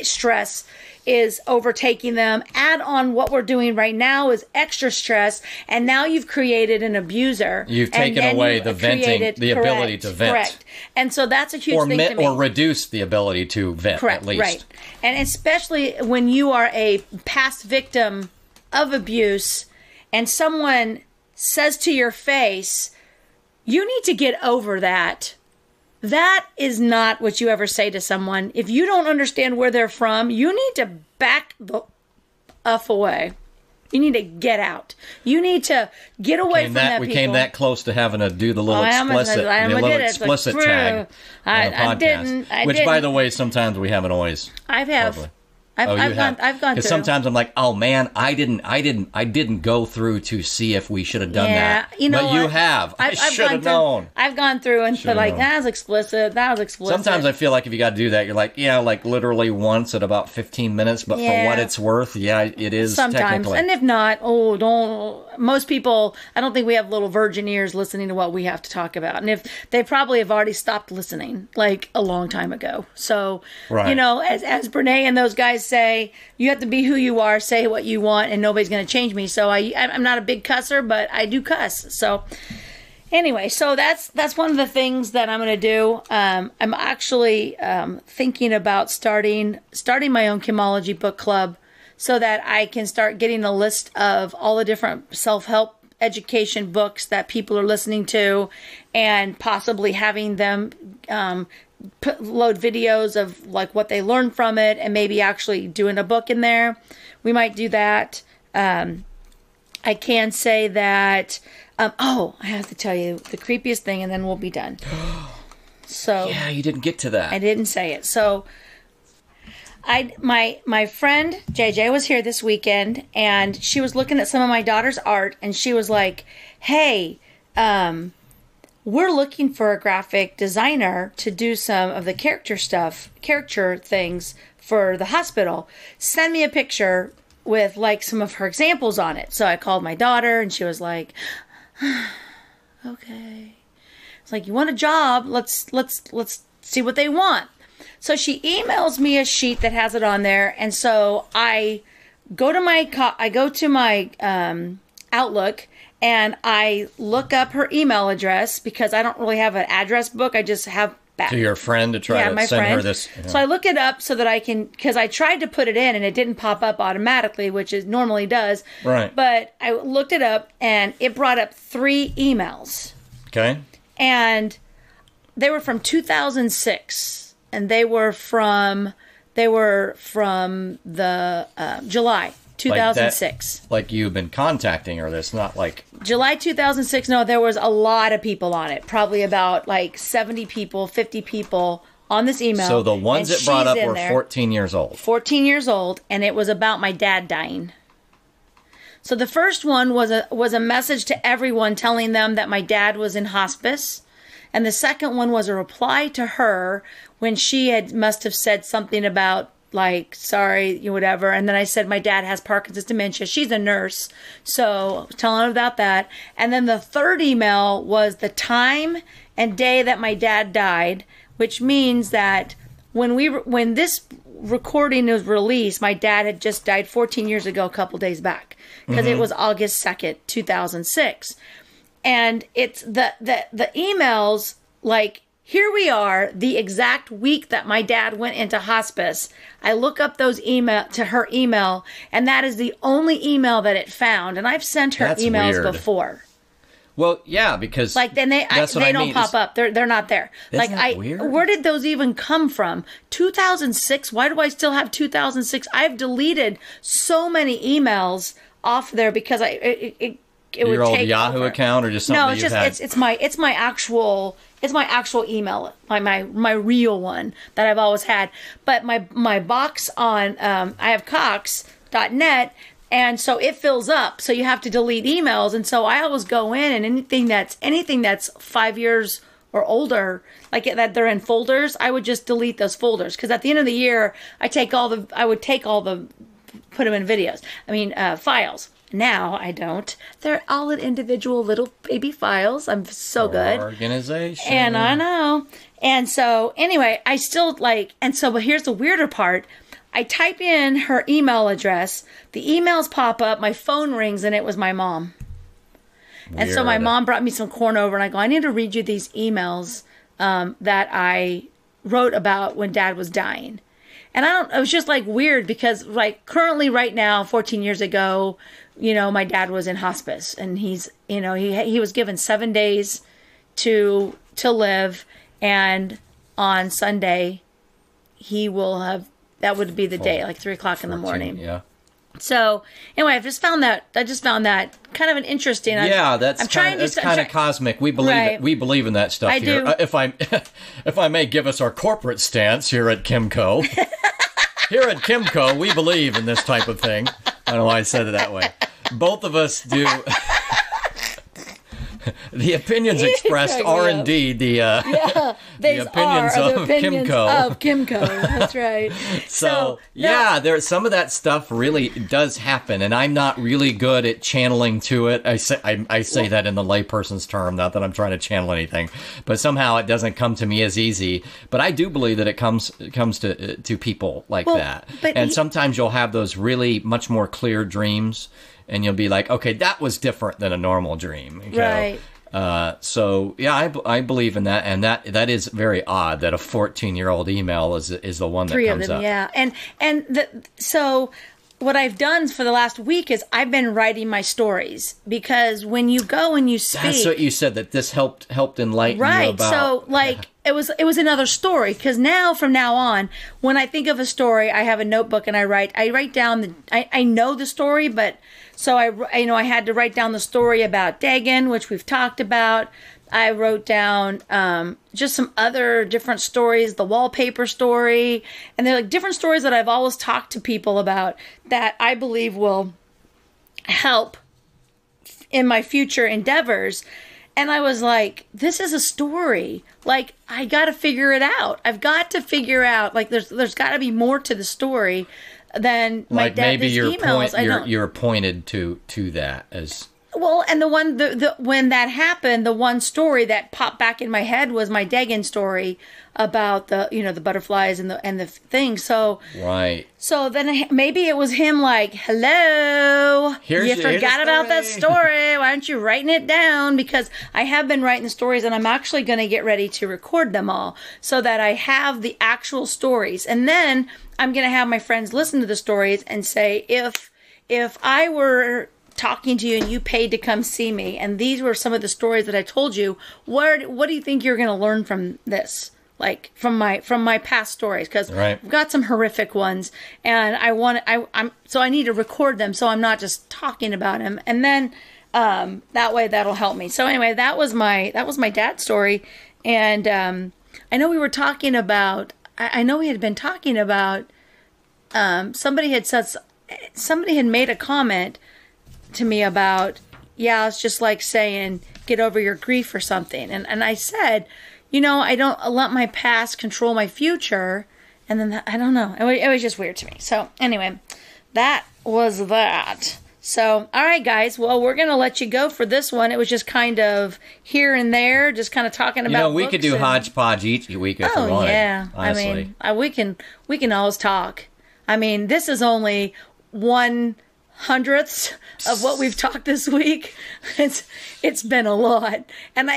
stress is overtaking them. Add on what we're doing right now is extra stress, and now you've created an abuser. You've taken away the venting, the ability to vent. Correct. And so that's a huge thing to me. Or reduce the ability to vent, correct, at least. Right. And especially when you are a past victim of abuse and someone says to your face, you need to get over that. That is not what you ever say to someone. If you don't understand where they're from, you need to back the F away. You need to get out. You need to get away from that people. We came that close to having to do the little explicit tag on the podcast. Which, by the way, sometimes we haven't always. I've gone through. Sometimes I'm like, oh man, I didn't go through to see if we should have done that. But you have. I should have known. I've gone through and been like, that was explicit. Sometimes I feel like if you got to do that, you're like, yeah, like literally once at about 15 minutes. But for what it's worth, yeah, it is sometimes. Technically. And if not, don't. most people, I don't think we have little virgin ears listening to what we have to talk about. And if they probably have already stopped listening like a long time ago. So, Right. you know, as Brene and those guys say, you have to be who you are, say what you want, and nobody's going to change me. So I'm not a big cusser, but I do cuss. So anyway, so that's one of the things that I'm going to do. I'm actually thinking about starting my own Kimology book club, so that I can start getting a list of all the different self-help education books that people are listening to, and possibly having them load videos of like what they learned from it, and maybe actually doing a book in there. We might do that. I can say that. I have to tell you the creepiest thing, and then we'll be done. So Yeah, you didn't get to that. I didn't say it. So my friend JJ was here this weekend, and she was looking at some of my daughter's art, and she was like, "Hey, we're looking for a graphic designer to do some of the character things for the hospital. Send me a picture with like some of her examples on it." So I called my daughter, and she was like, "Okay." It's like, "You want a job? Let's see what they want." So she emails me a sheet that has it on there, and so I go to my Outlook, and I look up her email address, because I don't really have an address book. I just have To your friend to try to send her this. Yeah. So I look it up so that I can, because I tried to put it in and it didn't pop up automatically, which it normally does. Right. But I looked it up, and it brought up 3 emails, Okay. and they were from 2006. And they were from the July 2006. Like you've been contacting her. That's not like. July 2006. No, there was a lot of people on it. Probably about like 70 people, 50 people on this email. So the ones and that brought she's up in were there, 14 years old. 14 years old, and it was about my dad dying. So the first one was a message to everyone telling them that my dad was in hospice. And the second one was a reply to her when she must have said something about like, sorry, whatever. And then I said, my dad has Parkinson's dementia. She's a nurse. So telling her about that. And then the third email was the time and day that my dad died, which means that when this recording was released, my dad had just died 14 years ago, a couple days back, because it was August 2nd, 2006. And it's the emails, like, here we are, the exact week that my dad went into hospice. I look up those her email, and that is the only email that it found. And I've sent her That's emails weird. before. Well, yeah, because Like, then they don't pop up. They're not there. Isn't Like, that weird? where did those even come from? 2006. Why do I still have 2006? I've deleted so many emails off there because it would your old take Yahoo over. account or just something No, it's you've just had? it's my actual email, my real one that I've always had. But my box on I have Cox.net, and so it fills up. So you have to delete emails, and so I always go in, and anything that's 5 years or older, like that they're in folders, I would just delete those folders, because at the end of the year I would put them in videos. Files. Now I don't. They're all in individual little baby files. I'm so good. Organization. And I know. And so anyway, I still but here's the weirder part. I type in her email address, the emails pop up, my phone rings, and it was my mom. And so my Weird. mom brought me some corn over, and I go, I need to read you these emails that I wrote about when Dad was dying. And it was just like weird, because like currently right now, 14 years ago, my dad was in hospice, and he's, he was given 7 days to live. And on Sunday, that would be the day, like 3:00 in the morning. Yeah. So anyway, I just found that kind of an interesting. Yeah, that's kind of cosmic. We believe Right. we believe in that stuff I here. do. If I may give us our corporate stance here at Kimco. Here at Kimco, we believe in this type of thing. I don't know why I said it that way. Both of us do. The opinions expressed are indeed the opinions of Kimco. Of Kimco, that's right. So there's some of that stuff really does happen, and I'm not really good at channeling to it. I say that in the layperson's term, not that I'm trying to channel anything, but somehow it doesn't come to me as easy. But I do believe that it comes to people like that, and sometimes you'll have those really much more clear dreams. And you'll be like, okay, that was different than a normal dream. Okay? Right. So I believe in that, and that is very odd that a 14-year-old email is the one that Three comes of them, up. yeah. So what I've done for the last week is I've been writing my stories, because when you go and you speak, that's what you said, that this helped enlighten you about. So it was another story, because from now on, when I think of a story, I have a notebook and I write down I know the story, but so I had to write down the story about Dagon, which we've talked about. I wrote down just some other different stories, the wallpaper story, and they're like different stories that I've always talked to people about that I believe will help in my future endeavors. And I was like, this is a story. Like, I got to figure it out. I've got to figure out, like, there's got to be more to the story than my maybe emails. you're pointed to that as. Well, and when that happened, the one story that popped back in my head was my Dagon story about the butterflies and the thing. So right. So then maybe it was him like, hello, you forgot about that story. Why aren't you writing it down? Because I have been writing the stories, and I'm actually going to get ready to record them all so that I have the actual stories, and then I'm going to have my friends listen to the stories and say, if I were talking to you and you paid to come see me, and these were some of the stories that I told you, what do you think you're going to learn from this? Like from my past stories, because I've got some horrific ones, and I need to record them so I'm not just talking about them, and then that way that'll help me. So anyway, that was my dad's story, and I know we were talking about. I know we had been talking about. Somebody had made a comment to me about, it's just like saying get over your grief or something, and I said, I don't let my past control my future, and then I don't know, it was just weird to me. So anyway, that was that. So all right, guys, well, we're gonna let you go for this one. It was just kind of here and there, just kind of talking about we could do hodgepodge each week if we wanted. Yeah, honestly. I mean, we can always talk. I mean, this is only 1/100th of what we've talked this week. It's been a lot, and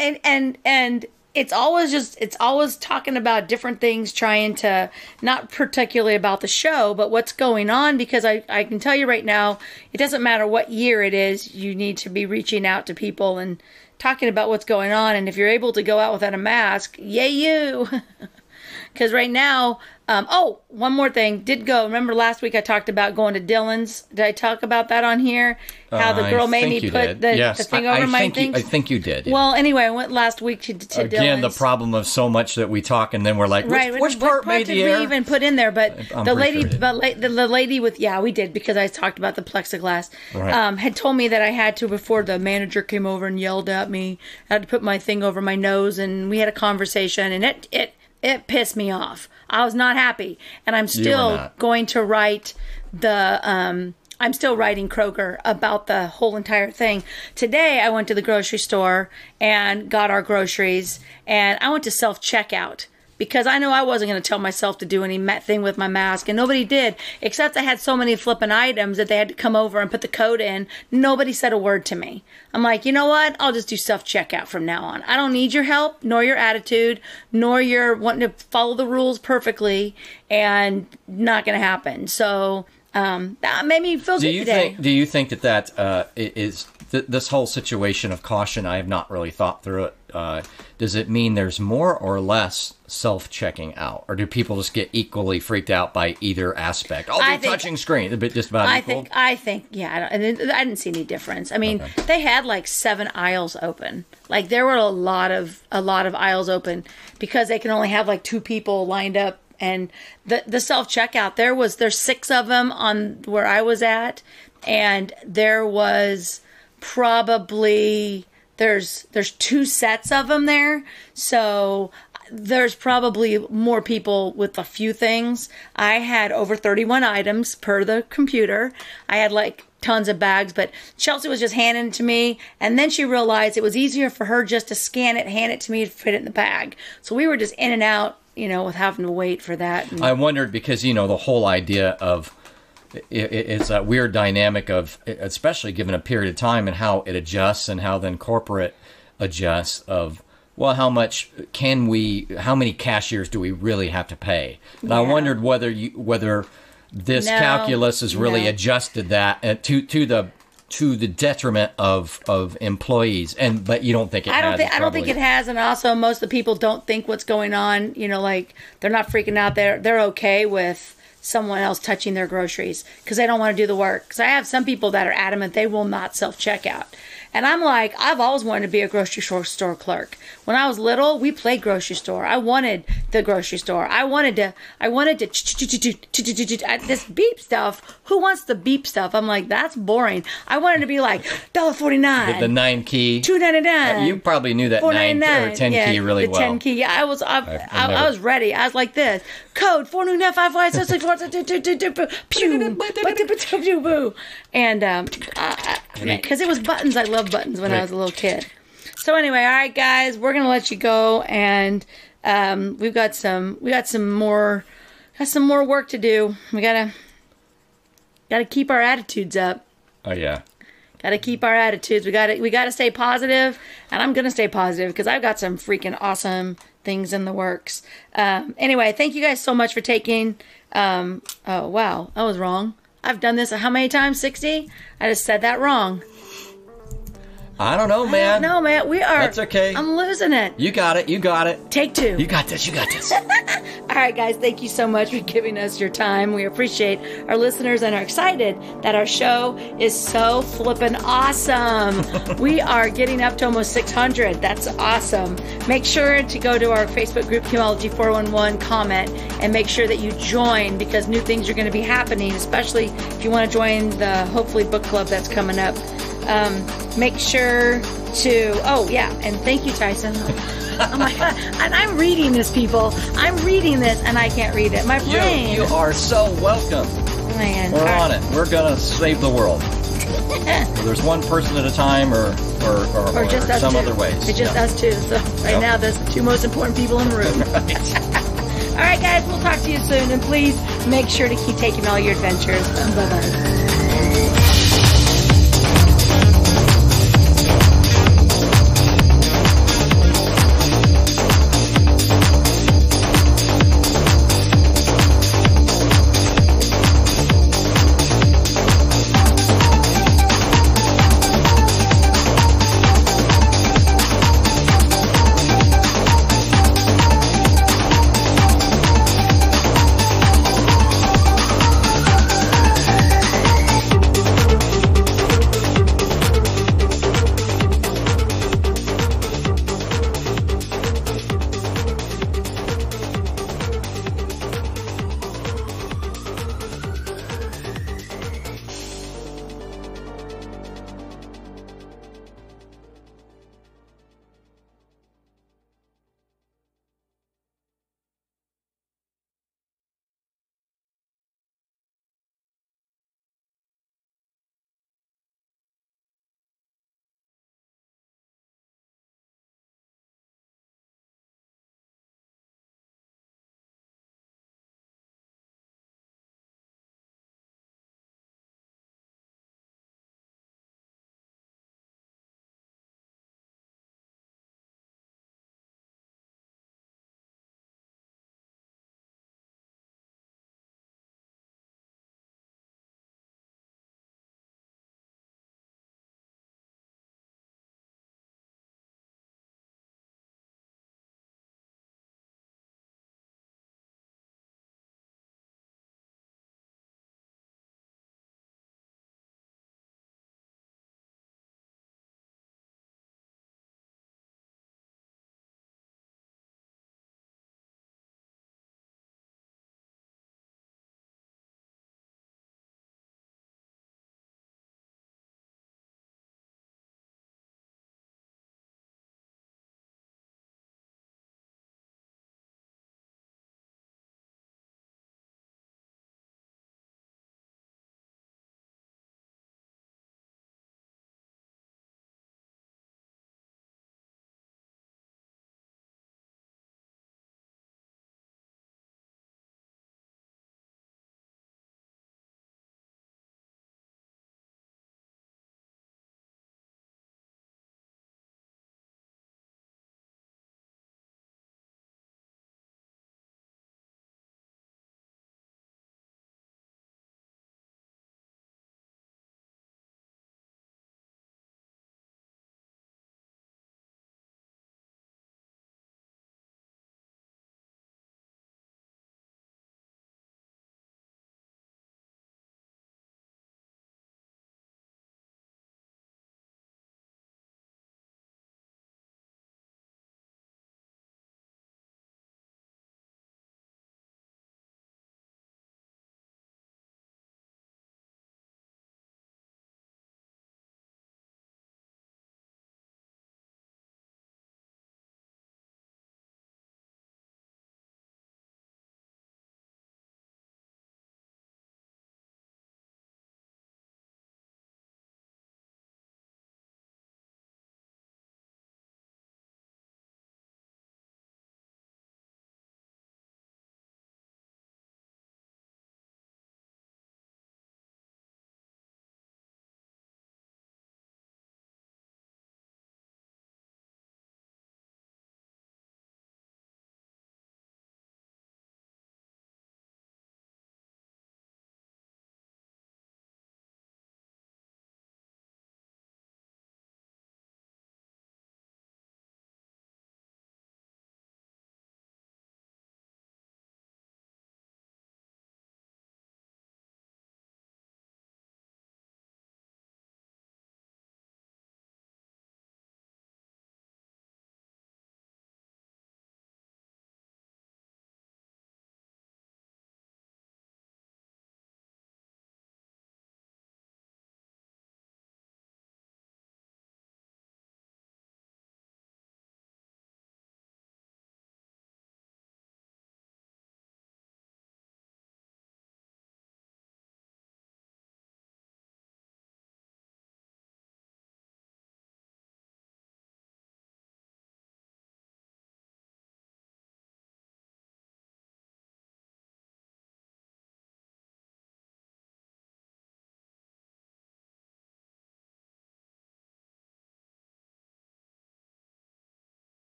it's always talking about different things, trying to, not particularly about the show, but what's going on, because I can tell you right now, it doesn't matter what year it is, you need to be reaching out to people and talking about what's going on. And if you're able to go out without a mask, yay you. Because right now, one more thing. Remember last week I talked about going to Dylan's? Did I talk about that on here? How the girl made me put the thing over my things? I think you did. Yeah. Well, anyway, I went last week to Dylan's. Again, the problem of so much that we talk and then we're like, which part made the air? Did we even put in there? But I'm the lady, sure the lady with, we did, because I talked about the plexiglass, had told me that I had to, before the manager came over and yelled at me, I had to put my thing over my nose, and we had a conversation, and it pissed me off. I was not happy, and I'm still going to write I'm still writing Kroger about the whole entire thing. Today, I went to the grocery store and got our groceries, and I went to self-checkout because I know I wasn't going to tell myself to do any thing with my mask, and nobody did, except I had so many flipping items that they had to come over and put the code in. Nobody said a word to me. I'm like, you know what? I'll just do self-checkout from now on. I don't need your help, nor your attitude, nor your wanting to follow the rules perfectly, and not going to happen. So that made me feel good today. Do you think that is this whole situation of caution? I have not really thought through it. Does it mean there's more or less self-checking out, or do people just get equally freaked out by either aspect? Touching screen, just about equal. I think, I didn't see any difference. I mean, they had like 7 aisles open. Like there were a lot of aisles open because they can only have like 2 people lined up. And the self-checkout, there's 6 of them on where I was at, and there was probably there's 2 sets of them there. So there's probably more people with a few things. I had over 31 items per the computer. I had like tons of bags, but Chelsea was just handing it to me, and then she realized it was easier for her just to scan it, hand it to me, to fit it in the bag. So we were just in and out, with having to wait for that. And I wondered because, the whole idea of it's a weird dynamic of, especially given a period of time and how it adjusts and how then corporate adjusts of, well, how many cashiers do we really have to pay? And I wondered whether this calculus has really adjusted that to the detriment of employees, but you don't think it has? I don't think it has, and also most of the people don't think what's going on. Like they're not freaking out. They're okay with someone else touching their groceries because they don't want to do the work. Because I have some people that are adamant they will not self-checkout. And I'm like, I've always wanted to be a grocery store clerk. When I was little, we played grocery store. I wanted the grocery store. I wanted to this beep stuff. Who wants the beep stuff? I'm like, that's boring. I wanted to be like $1.49. The 9 key. $2.99. You probably knew that 9 or 10 key really well. The 10 key. Yeah, I was ready. I was like this. Code 4955664. And because it was buttons. I loved buttons when I was a little kid. So anyway, all right, guys, we're gonna let you go, and we've got some more work to do. We gotta keep our attitudes up. Oh yeah. Gotta keep our attitudes. We gotta stay positive, and I'm gonna stay positive because I've got some freaking awesome things in the works. Anyway, thank you guys so much for taking. Oh wow, I was wrong. I've done this how many times? 60? I just said that wrong. I don't know, man. No, man. We are. That's okay. I'm losing it. You got it. Take 2. You got this. All right, guys. Thank you so much for giving us your time. We appreciate our listeners and are excited that our show is so flippin' awesome. We are getting up to almost 600. That's awesome. Make sure to go to our Facebook group, Chemology 411, comment, and make sure that you join because new things are going to be happening, especially if you want to join the hopefully book club that's coming up. Make sure to, and thank you, Tyson. Oh my God. And I'm reading this, people. I'm reading this, and I can't read it. My brain. You are so welcome. Man. We're on it. We're going to save the world. Whether there's one person at a time or just us some two. other ways. It's just us two. So now, there's the 2 most important people in the room. All right, guys. We'll talk to you soon. And please make sure to keep taking all your adventures. Bye-bye.